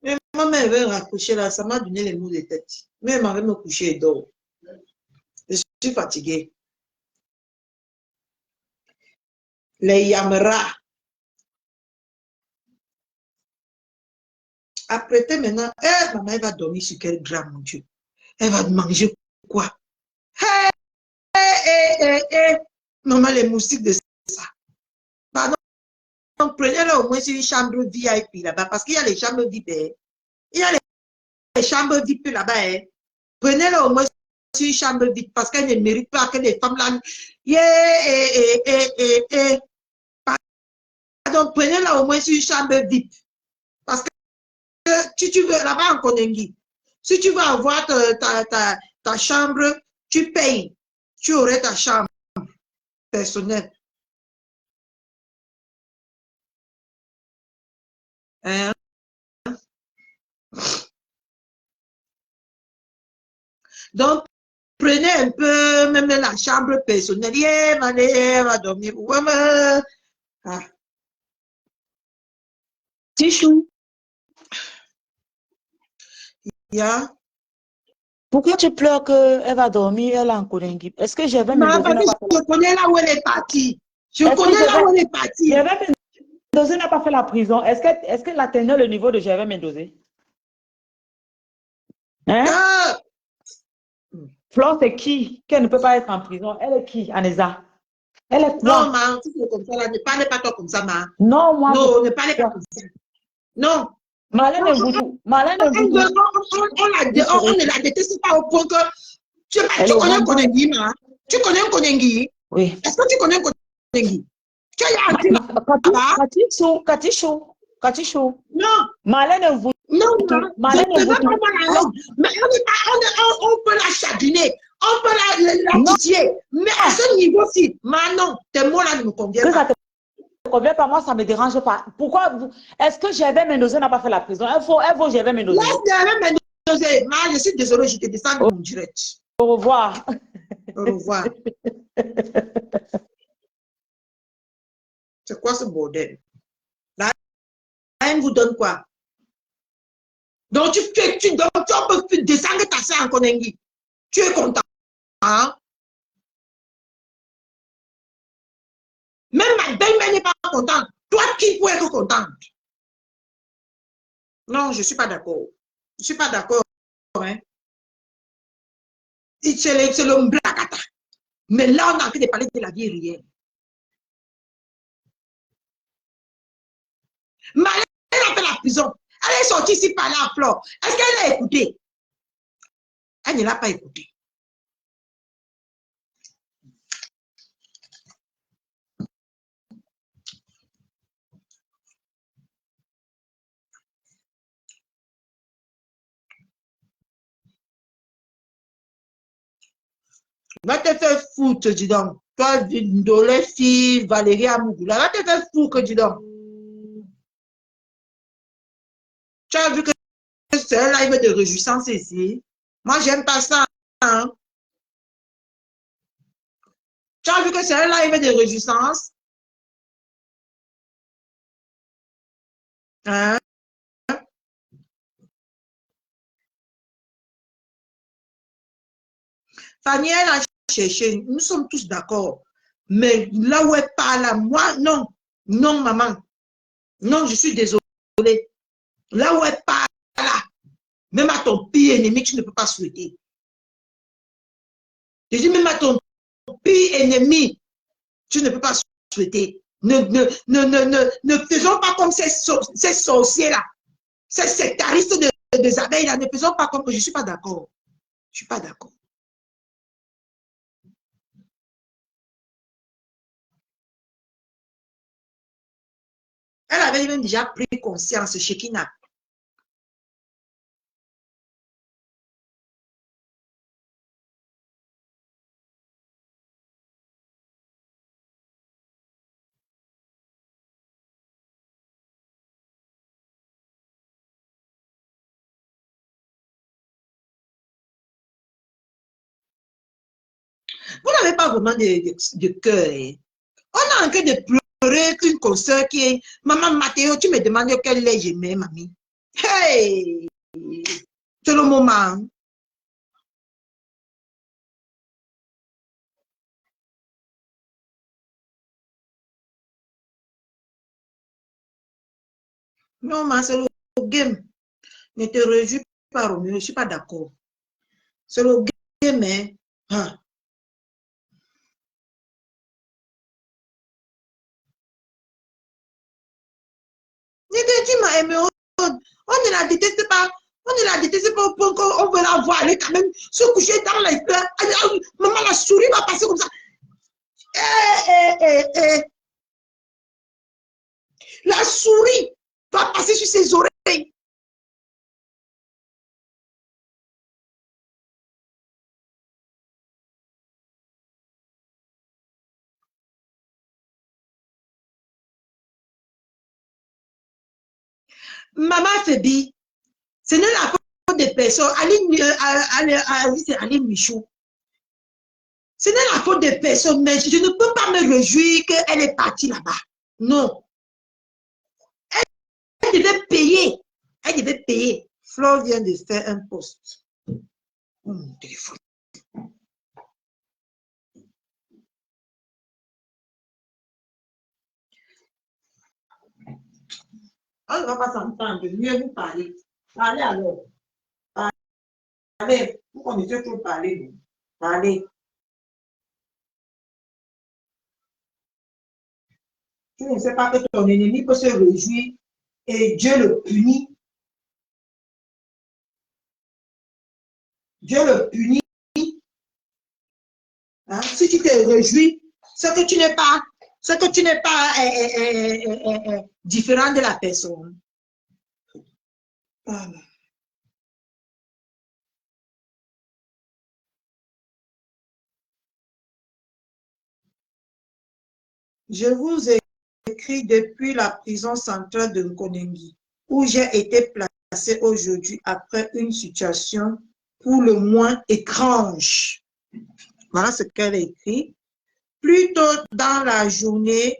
Mais maman, elle veut raccrocher là, ça m'a donné les maux de tête. Mais elle m'avait me coucher et dort. Je suis fatiguée. Les Yamra. Après, maintenant, maman, elle va dormir sur quel drap, mon Dieu? Elle va manger quoi? Maman, les moustiques de ça. Pardon, prenez-la au moins sur une chambre VIP là-bas, parce qu'il y a les chambres VIP. Il y a les chambres VIP là-bas. Prenez-la au moins sur une chambre VIP, parce qu'elle ne mérite pas que les femmes là... Pardon, prenez-la au moins sur une chambre VIP. Parce que si tu veux, là-bas en Konengi, si tu veux avoir ta chambre, tu payes. Tu aurais ta chambre personnelle. Hein? Donc, prenez un peu, même la chambre personnelle. Elle va dormir. Ah. Tichou, Yeah. pourquoi tu pleures qu'elle va dormir, elle est en Kolengi? Est-ce que j'avais Non, Mendoza n'a parce pas que fait je connais là où elle est partie. Je Est-ce que connais là où elle est partie. Gervais Mendoza n'a pas fait la prison? Est-ce qu'elle atteignait le niveau de Gervais Mendoza? Hein? Flore, c'est qui? Qu'elle ne peut pas être en prison. Elle est qui, Anessa? Elle est Non, quoi? ma, si tu es comme ça, là, ne parlez pas toi comme ça, ma. Non, moi, Non, ne parlez pas comme ça. Non. Marlène Ngoudou. Marlène Ngoudou. On ne la déteste pas au point que... Tu connais un Konengi, ma? Tu connais un Konengi? Oui. Est-ce que tu connais un Konengi? Tu as entré là-bas? Katichou. Non. Marlène Ngoudou. Non, Marlène je ne veux Ngoudou. pas voir la haine. Mais on peut la chaginer. On peut la titiller. Mais à ce niveau-ci, non, tes mots-là ne me conviennent pas. Convient pas, moi, ça ne me dérange pas. Pourquoi est-ce que Gervais Mendoza n'a pas fait la prison? Elle faut Gervais Mendoza. Laisse Gervais Mendoza. Je suis désolée, je te descends de mon direct. Au revoir. Au revoir. C'est quoi ce bordel? La haine vous donne quoi? Donc tu peux descendre ta soeur en Konengi. Tu es content. Hein? Même ma belle-mère n'est pas contente. Toi, qui peux être contente? Non, je ne suis pas d'accord. Je ne suis pas d'accord. Hein? C'est le blacata. Mais là, on a envie de parler de la vie réelle. Malène a fait la prison. Elle est sortie ici par là à Flore. Est-ce qu'elle a écouté? Elle ne l'a pas écouté. Va te faire foutre, dis donc. Toi, Ndolé, fille, Valérie Amougoula, va te faire foutre, dis donc. Tu as vu que c'est un live de réjouissance ici. Moi, j'aime pas ça. Hein? Tu as vu que c'est un live de réjouissance? Hein? Fanny, elle a cherché. Nous sommes tous d'accord. Mais là où elle parle, moi, non. Non, maman. Non, je suis désolée. Là où elle parle, là, même à ton pire ennemi, tu ne peux pas souhaiter. Je dis même à ton pire ennemi, tu ne peux pas souhaiter. Ne faisons pas comme ces sorciers-là, ces sectaristes des abeilles-là, ne faisons pas comme que je ne suis pas d'accord. Je ne suis pas d'accord. Elle avait même déjà pris conscience, Shekina. Vous n'avez pas vraiment de cœur. Hein. On a en train de pleurer qu'une consoeur qui est... Maman Mathéo, tu me demandes quel lait je mets, mamie. Hey! C'est le moment. Non, mais c'est le game. Ne te réjouis pas, Roméo. Je ne suis pas d'accord. C'est le game, hein. Ah. Tu m'as aimé. On ne la déteste pas. On ne la déteste pas pour qu'on veut la voir aller quand même se coucher dans les fleurs. Maman, la souris va passer comme ça. La souris va passer sur ses oreilles. Maman Fébi, ce n'est la faute des personnes. Aline Michou. Ce n'est la faute des personnes, mais je ne peux pas me réjouir qu'elle est partie là-bas. Non. Elle devait payer. Elle devait payer. Flo vient de faire un post. Mon téléphone. On ne va pas s'entendre. Mieux vous parler. Parlez alors. Parlez. Vous connaissez trop parler. Parlez. Tu ne sais pas que ton ennemi peut se réjouir et Dieu le punit. Dieu le punit. Hein? Si tu te réjouis, c'est que tu n'es pas, différent de la personne. Voilà. Je vous écris depuis la prison centrale de Nkonengi, où j'ai été placé aujourd'hui après une situation pour le moins étrange. Voilà ce qu'elle a écrit. Plus tôt dans la journée,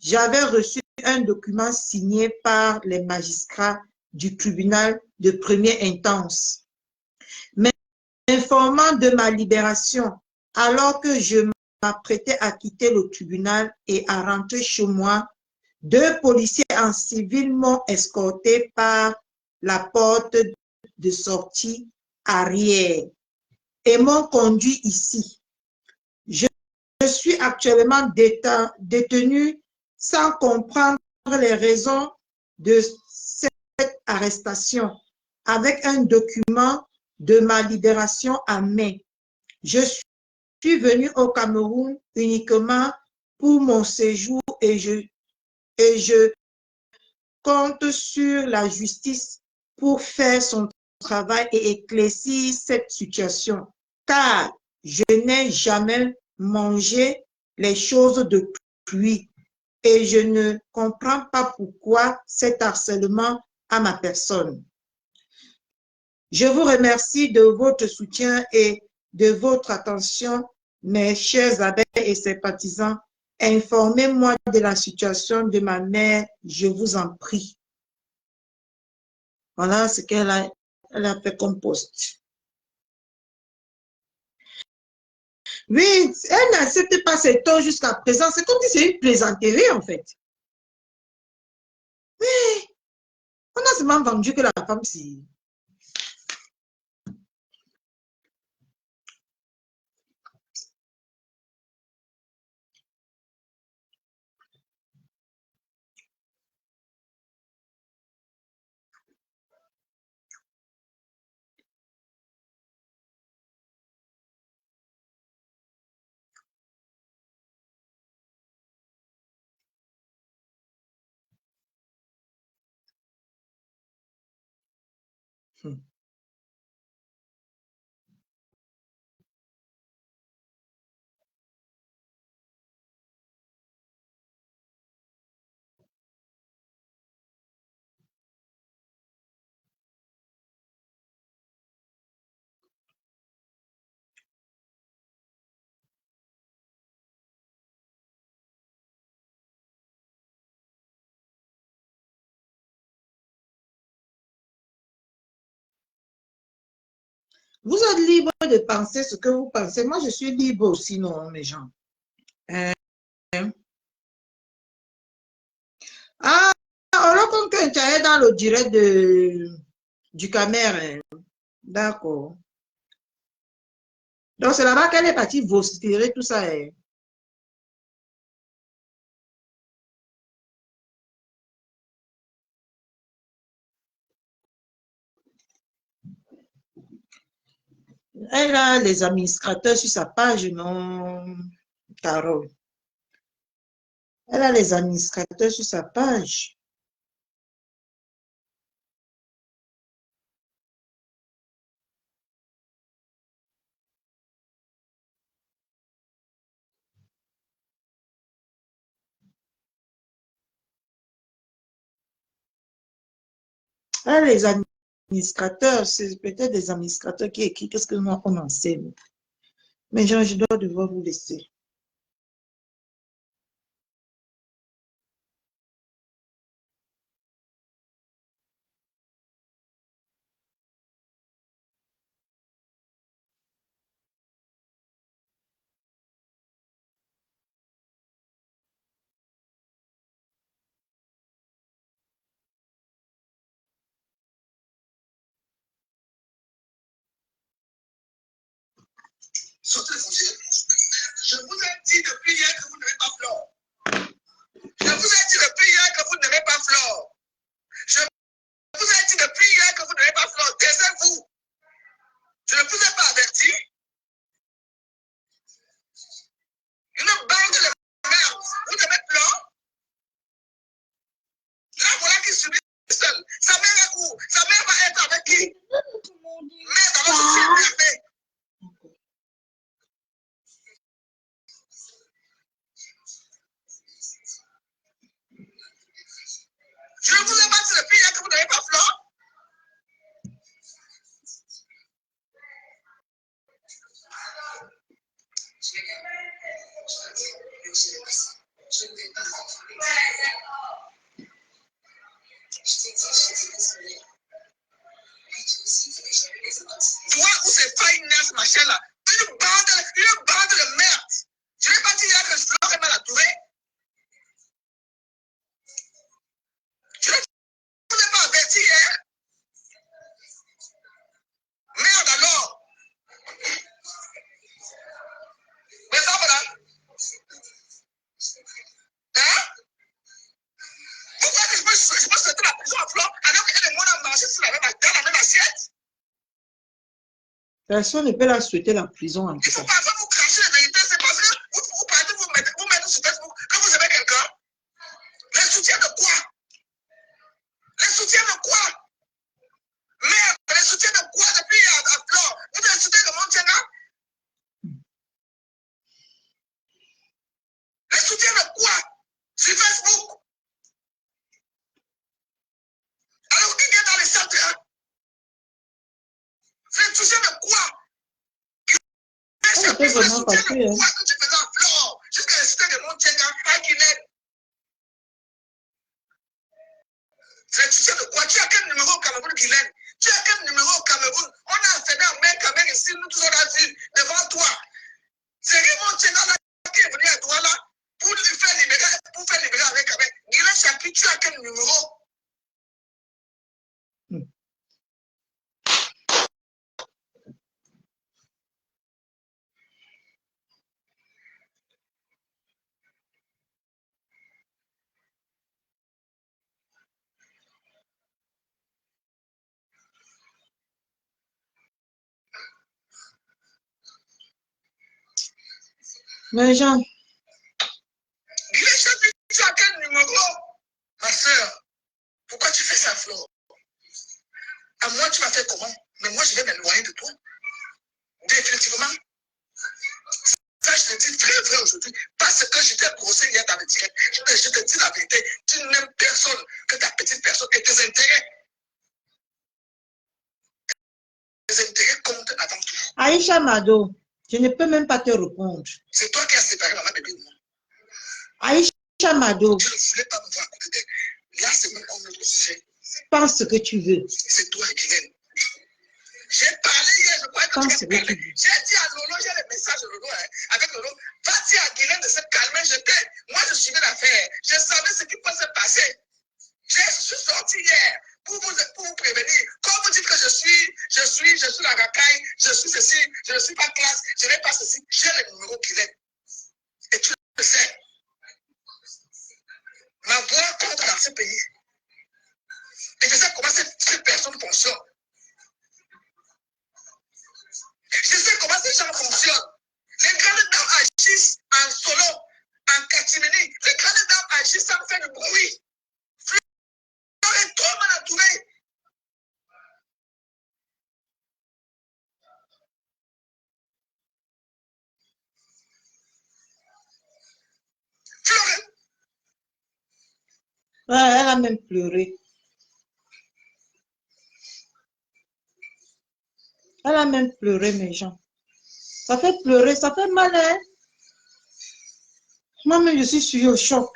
j'avais reçu un document signé par les magistrats du tribunal de première instance, m'informant de ma libération alors que je m'apprêtais à quitter le tribunal et à rentrer chez moi. Deux policiers en civil m'ont escorté par la porte de sortie arrière et m'ont conduit ici. Je suis actuellement détenu sans comprendre les raisons de cette arrestation avec un document de ma libération à main. Je suis venu au Cameroun uniquement pour mon séjour et je compte sur la justice pour faire son travail et éclaircir cette situation, car je n'ai jamais mangé les choses de pluie et je ne comprends pas pourquoi cet harcèlement à ma personne. Je vous remercie de votre soutien et de votre attention, mes chers abeilles et sympathisants. Informez-moi de la situation de ma mère, je vous en prie. Voilà ce qu'elle a fait comme poste. Oui, elle n'accepte pas ses torts jusqu'à présent. C'est comme si c'est une plaisanterie, en fait. Oui, on a seulement vendu que la femme, c'est... Vous êtes libre de penser ce que vous pensez. Moi, je suis libre aussi, non, mes gens. Ah, alors comme que tu es dans le direct du Cameroun. D'accord. Donc, c'est là-bas qu'elle est partie vociférer tout ça. Elle a les administrateurs sur sa page, non, Carole. Elle a les administrateurs sur sa page. Elle a les administrateurs, c'est peut-être des administrateurs qui écrivent qu'est-ce que nous on enseigne. Mais je dois devoir vous laisser. Je vous ai dit depuis hier que vous n'avez pas flore. Je vous ai dit depuis hier que vous n'avez pas flore. Je vous ai dit depuis hier que vous n'avez pas flore. Taisez-vous. Je ne vous ai pas averti. Une bande de merde. Vous n'avez flore. Là, voilà qui subit seul. Sa mère est où? Sa mère va être avec qui? Merde, alors je suis énervé. Je vous ai pas dit depuis hier que vous n'avez pas flore. Tu vois où c'est finance, machin là? Une bande de merde. Je n'ai pas dit hier que je flore mal à trouver. Je ne vous ai pas averti hier. Merde alors. Mais ça voilà. Hein? Pourquoi que je peux souhaiter la prison à flore alors qu'elle et moi on a mangé dans la même assiette? Personne ne peut la souhaiter la prison en Il tout faut cas. pas vous cracher la vérité, c'est parce que vous partez vous mettre sur Facebook que vous aimez quelqu'un. Les soutiens de quoi? Les soutiens de quoi? Merde, les soutiens de quoi depuis à flore? Vous les soutiens de Montana? Les soutiens de quoi? Sur Facebook? Alors qui est dans les centres? Les soutiens de quoi? Elle était vraiment partie. Hein. Pourquoi que tu faisais à flore? Jusqu'à la cité de Montana, à Guinée. C'est tu sais de quoi? Tu as quel numéro au Cameroun, Guylaine? Tu as quel numéro au Cameroun? On a accédé en main Cameroun ici, nous tous on a vu devant toi. C'est Raymond Tchéna là qui est venu à toi là pour faire libérer avec Cameroun. Guylaine Chapi, tu as quel numéro? Mais Jean, Guylaine Chapi, tu as quel numéro? Ma soeur, pourquoi tu fais ça, Flo? À moi, tu m'as fait comment? Mais moi, je vais m'éloigner de toi. Définitivement. Ça, je te dis très vrai aujourd'hui. Parce que je t'ai brossé hier dans le direct. Je te dis la vérité. Tu n'aimes personne que ta petite personne et tes intérêts. Tes intérêts comptent avant tout. Aïcha Mado, je ne peux même pas te répondre. C'est toi qui as séparé maman bébé de moi. Aïcha Mado, Je ne voulais pas me voir à côté d'elle. Là, c'est même un autre sujet. pense ce que tu veux. C'est toi, Guylaine. J'ai parlé hier, je crois que Attends, c'est vous qui dites. J'ai dit à Lolo, j'ai le message de Lolo, avec Lolo, va-t-il à Guilaine de se calmer, moi je suivais l'affaire, je savais ce qui peut se passer. Je suis sorti hier pour vous prévenir. Quand vous dites que je suis la racaille, je suis ceci, je ne suis pas classe, je n'ai pas ceci, j'ai le numéro Guilaine. Et tu le sais. Ma voix compte dans ce pays. Et je sais comment ces personnes fonctionnent. Je sais comment ces gens fonctionnent. Les grandes dames agissent en solo, en catimini. Les grandes dames agissent sans faire de bruit. Fleur est trop mal entourée. Fleur. Ouais, elle a même pleuré. Elle a même pleuré, mes gens. Ça fait pleurer, ça fait mal, hein? Moi-même, je suis sur le choc.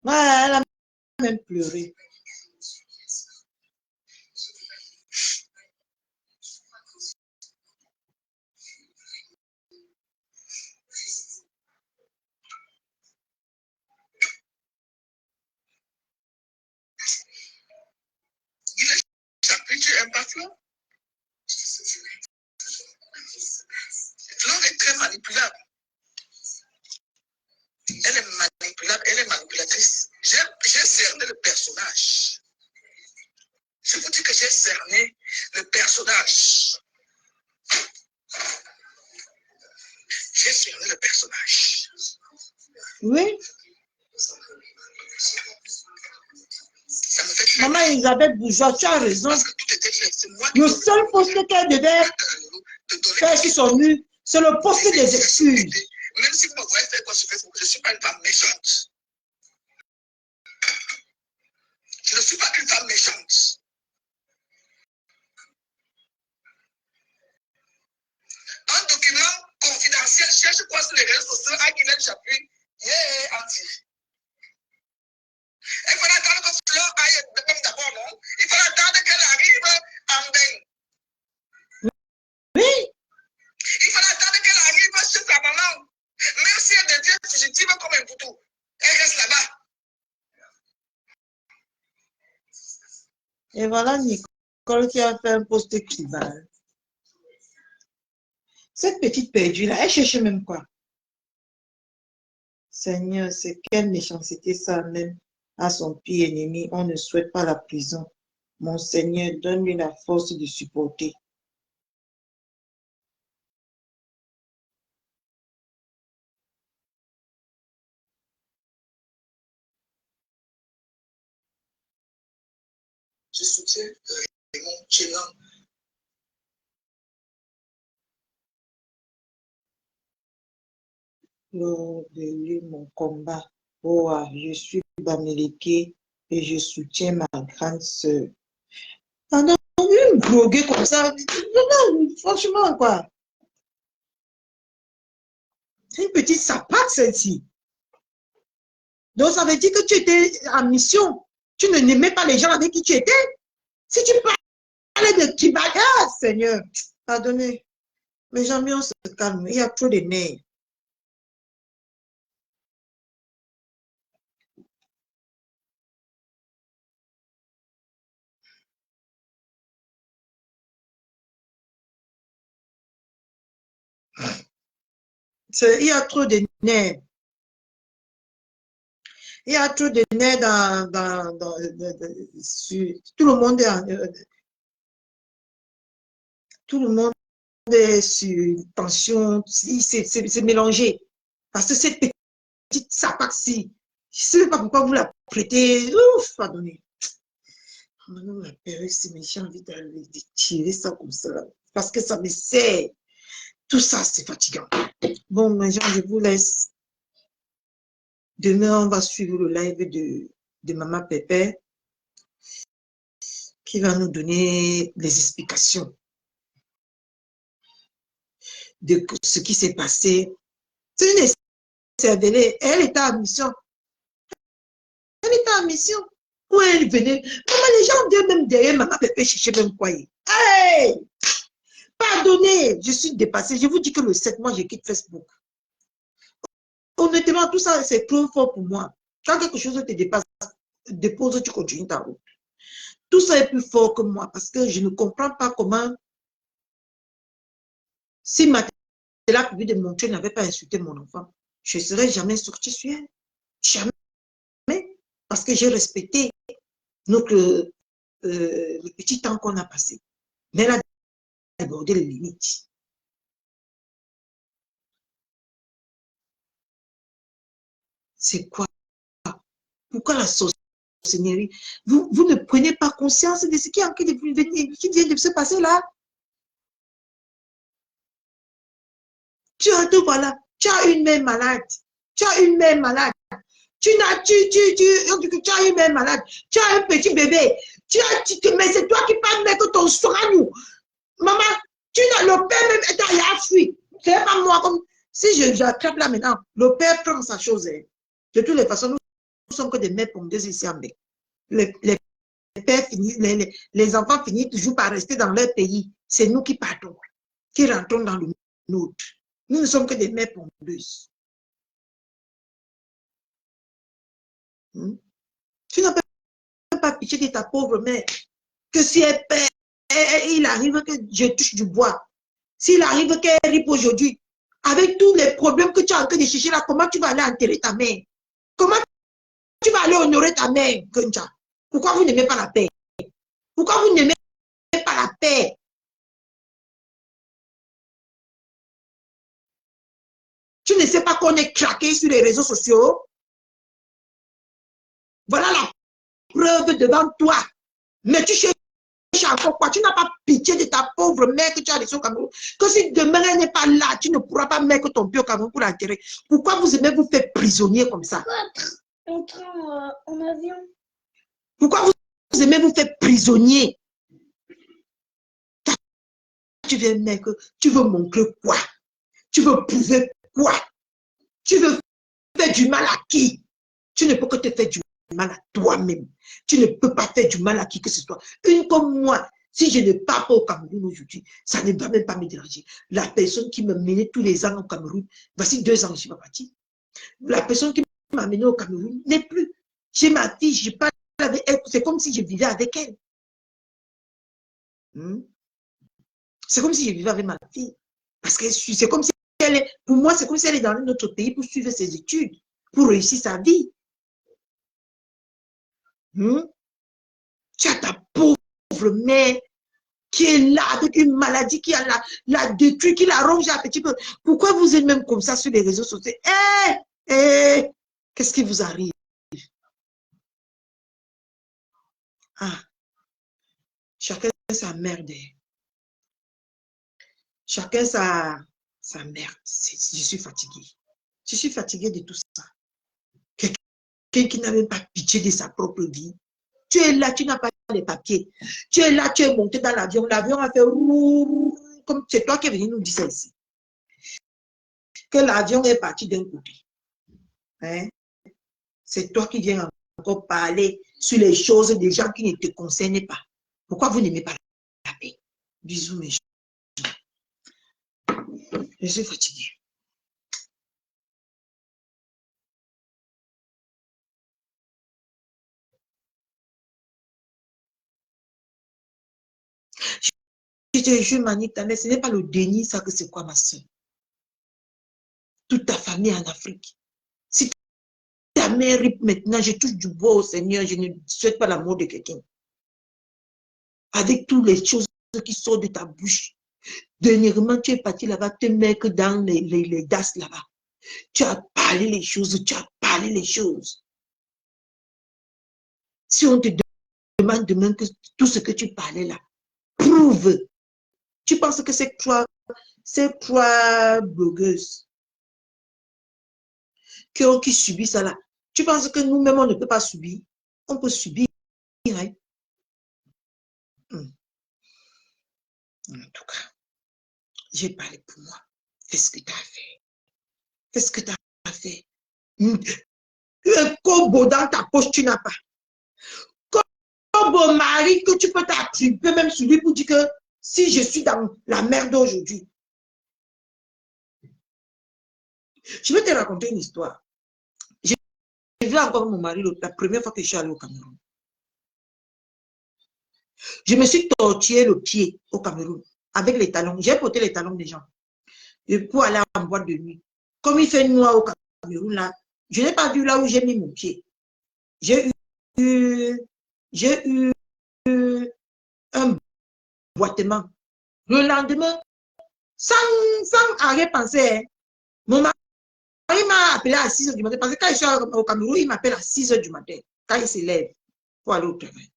Ouais, elle a même pleuré. Tu n'aimes pas Fleur? Fleur est très manipulable. Elle est manipulable, elle est manipulatrice. J'ai cerné le personnage. Je vous dis que j'ai cerné le personnage. J'ai cerné le personnage. Oui. Ça me fait très Maman Elisabeth Bourgeois, tu as raison. parce que tout était fait. C'est moi qui Le seul poste qu'elle devait faire sur son mur, c'est le poste des excuses. Même si vous me voyez faire quoi sur Facebook, je ne suis pas une femme méchante. Je ne suis pas une femme méchante. Un document confidentiel cherche quoi sur les réseaux sociaux à Guylaine Chapuis. Yeah, anti. Il faut attendre que Fleur aille même d'abord, non? Il faut attendre qu'elle arrive en bain. Oui. Il faut attendre qu'elle arrive chez sa maman. Même si elle devient fugitive comme un bouton, elle reste là-bas. Et voilà Nicole qui a fait un post tribal. Cette petite perdue-là, elle cherche même quoi? Seigneur, c'est quelle méchanceté ça même à son pire ennemi. On ne souhaite pas la prison. Mon Seigneur, donne-lui la force de supporter. Je soutiens Raymond Tchélan. Lors de lui, mon combat. Oh, je suis Bamileke et je soutiens ma grande sœur. Pendant une droguée comme ça, non, franchement, quoi. C'est une petite sapate, celle-ci. Donc, ça veut dire que tu étais en mission. Tu ne n'aimais pas les gens avec qui tu étais. Si tu parlais de Kibaya, Seigneur, pardonnez. Mais jamais on se calme. Il y a trop de nerfs. Il y a trop de nerfs. Il y a trop de nerfs tout le monde est tout le monde est sur tension, c'est mélangé. Parce que cette petite sapac-ci, je ne sais pas pourquoi vous la prêtez. Ouf, pardonnez. Maintenant, la période, c'est j'ai envie de tirer ça comme ça. Parce que ça me sert. Tout ça, c'est fatigant. Bon, mes gens, je vous laisse. Demain, on va suivre le live de Maman Pépé qui va nous donner des explications de ce qui s'est passé. C'est une cervelée. Elle est en mission. Elle est en mission. Où elle venait. Maman, les gens viennent même derrière maman Pépé chercher même quoi. Hey! Pardonnez, je suis dépassée. Je vous dis que le 7 mois, je quitte Facebook. Honnêtement, tout ça, c'est trop fort pour moi. Quand quelque chose te dépasse, dépose, tu continues ta route. Tout ça est plus fort que moi parce que je ne comprends pas comment, si Matéla public de mon Dieu n'avait pas insulté mon enfant, je ne serais jamais sortie sur elle. Jamais. Parce que j'ai respecté notre, le petit temps qu'on a passé. Mais elle a débordé les limites. C'est quoi? Pourquoi la sorcellerie? Vous ne prenez pas conscience de ce qui vient de se passer là? Tu as une mère malade. Tu as une mère malade. Tu as une mère malade. Tu as un petit bébé. Mais c'est toi qui parles, mais que ton soigne. Maman, le père même est à fuir. C'est pas moi comme. Si j'attrape là maintenant, le père prend sa chose. De toutes les façons, nous sommes que des mères pondeuses ici en Belgique. Les pères finissent, les enfants finissent toujours par rester dans leur pays. C'est nous qui partons, qui rentrons dans le nôtre. Nous ne sommes que des mères pondeuses. Tu n'as pas pitié de ta pauvre mère. Que si elle perd, il arrive que je touche du bois. S'il arrive qu'elle ripe aujourd'hui, avec tous les problèmes que tu as en train de chercher là, comment tu vas aller enterrer ta mère? Comment tu vas aller honorer ta mère, Kunja? Pourquoi vous n'aimez pas la paix? Pourquoi vous n'aimez pas la paix? Tu ne sais pas qu'on est craqué sur les réseaux sociaux? Voilà la preuve devant toi. Mais tu cherches encore quoi? Tu n'as pas pitié de ta pauvre mère que tu as laissée au Cameroun. Que si demain elle n'est pas là, tu ne pourras pas mettre ton pied au Cameroun pour l'enterrer. Pourquoi vous aimez vous faire prisonnier comme ça? En train en avion. Pourquoi vous aimez vous faire prisonnier? Tu viens, mec, tu veux montrer quoi? Tu veux prouver quoi? Tu veux faire du mal à qui? Tu ne peux que te faire du mal à toi-même. Tu ne peux pas faire du mal à qui que ce soit. Une comme moi, si je ne pars pas au Cameroun aujourd'hui, ça ne va même pas me déranger. La personne qui me menait tous les ans au Cameroun, voici 2 ans, je ne suis pas partie. La personne qui m'a mené au Cameroun n'est plus. J'ai ma fille, je parle avec elle. C'est comme si je vivais avec elle. C'est comme si je vivais avec ma fille. Parce que c'est comme si elle est, pour moi, c'est comme si elle est dans notre pays pour suivre ses études, pour réussir sa vie. Tu as ta pauvre mère qui est là avec une maladie qui la détruit, qui la ronge un petit peu. Pourquoi vous êtes même comme ça sur les réseaux sociaux? Qu'est-ce qui vous arrive? Chacun sa merde. Chacun sa merde. Je suis fatiguée. Je suis fatiguée de tout ça. Quelqu'un qui n'a même pas pitié de sa propre vie. Tu es là, tu n'as pas les papiers. Tu es là, tu es monté dans l'avion. L'avion a fait roux, comme c'est toi qui es venu nous dire ça ici. Que l'avion est parti d'un côté. C'est toi qui viens encore parler sur les choses des gens qui ne te concernent pas. Pourquoi vous n'aimez pas la paix? Bisous mes gens. Je suis fatiguée. Je Mani, ta mère, ce n'est pas le déni, ça que c'est quoi ma soeur? Toute ta famille en Afrique. Si ta mère ripe maintenant, je touche du bois au Seigneur, je ne souhaite pas la mort de quelqu'un. Avec toutes les choses qui sortent de ta bouche. Dernièrement, tu es parti là-bas, te mettre dans les DAS là-bas. Tu as parlé les choses, tu as parlé les choses. Si on te demande demain que tout ce que tu parlais là, prouve. Tu penses que ces trois blogueuses qui subissent ça là, tu penses que nous-mêmes, on ne peut pas subir? On peut subir. Hein? En tout cas, j'ai parlé pour moi. Qu'est-ce que tu as fait? Qu'est-ce que tu as fait? un kobo dans ta poche, tu n'as pas. Kobo mari que tu peux t'attribuer même sur lui pour dire que si je suis dans la merde aujourd'hui. Je vais te raconter une histoire. J'ai vu encore mon mari la première fois que je suis allée au Cameroun. Je me suis tortillé le pied au Cameroun avec les talons. J'ai porté les talons des gens. Et pour aller en boîte de nuit. Comme il fait noir au Cameroun, là, je n'ai pas vu là où j'ai mis mon pied. J'ai eu un boitement. Le lendemain, sans arrière-pensée, mon mari m'a appelé à 6 h du matin. Parce que quand je suis au Cameroun, il m'appelle à 6 h du matin. Quand il se lève pour aller au travail.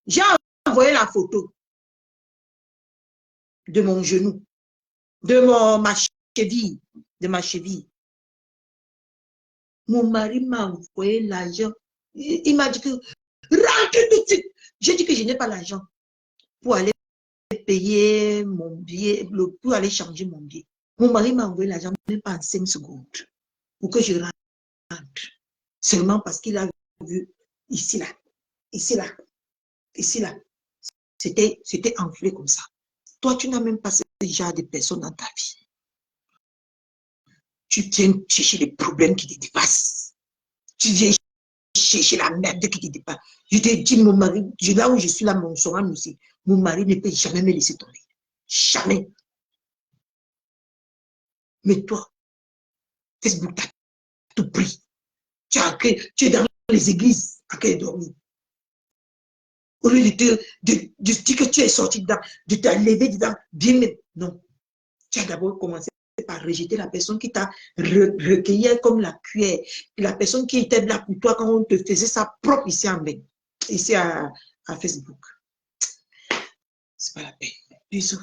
J'ai envoyé la photo de mon genou, de ma cheville. Mon mari m'a envoyé l'argent. Il m'a dit que rentre tout de suite. J'ai dit que je n'ai pas l'argent pour aller payer mon billet, pour aller changer mon billet. Mon mari m'a envoyé l'argent même pas en 5 secondes pour que je rentre. Seulement parce qu'il a vu ici, là, ici, là, ici, là. C'était enflé comme ça. Toi, tu n'as même pas ce genre de personnes dans ta vie. Tu viens chercher les problèmes qui te dépassent. Tu viens chercher la merde qui te dépasse. Je te dis, mon mari, là où je suis là, mon sorin aussi, mon mari ne peut jamais me laisser tomber. Jamais. Mais toi, Facebook t'a tout pris. Tu es dans les églises à quelle dormir. Au lieu de dire que tu es sorti dedans, de te lever dedans, bien même. Non. Tu as d'abord commencé par rejeter la personne qui t'a recueilli comme la cuillère. La personne qui était là pour toi quand on te faisait ça propre ici en main. Ici à Facebook. C'est pas la peine. Bisous.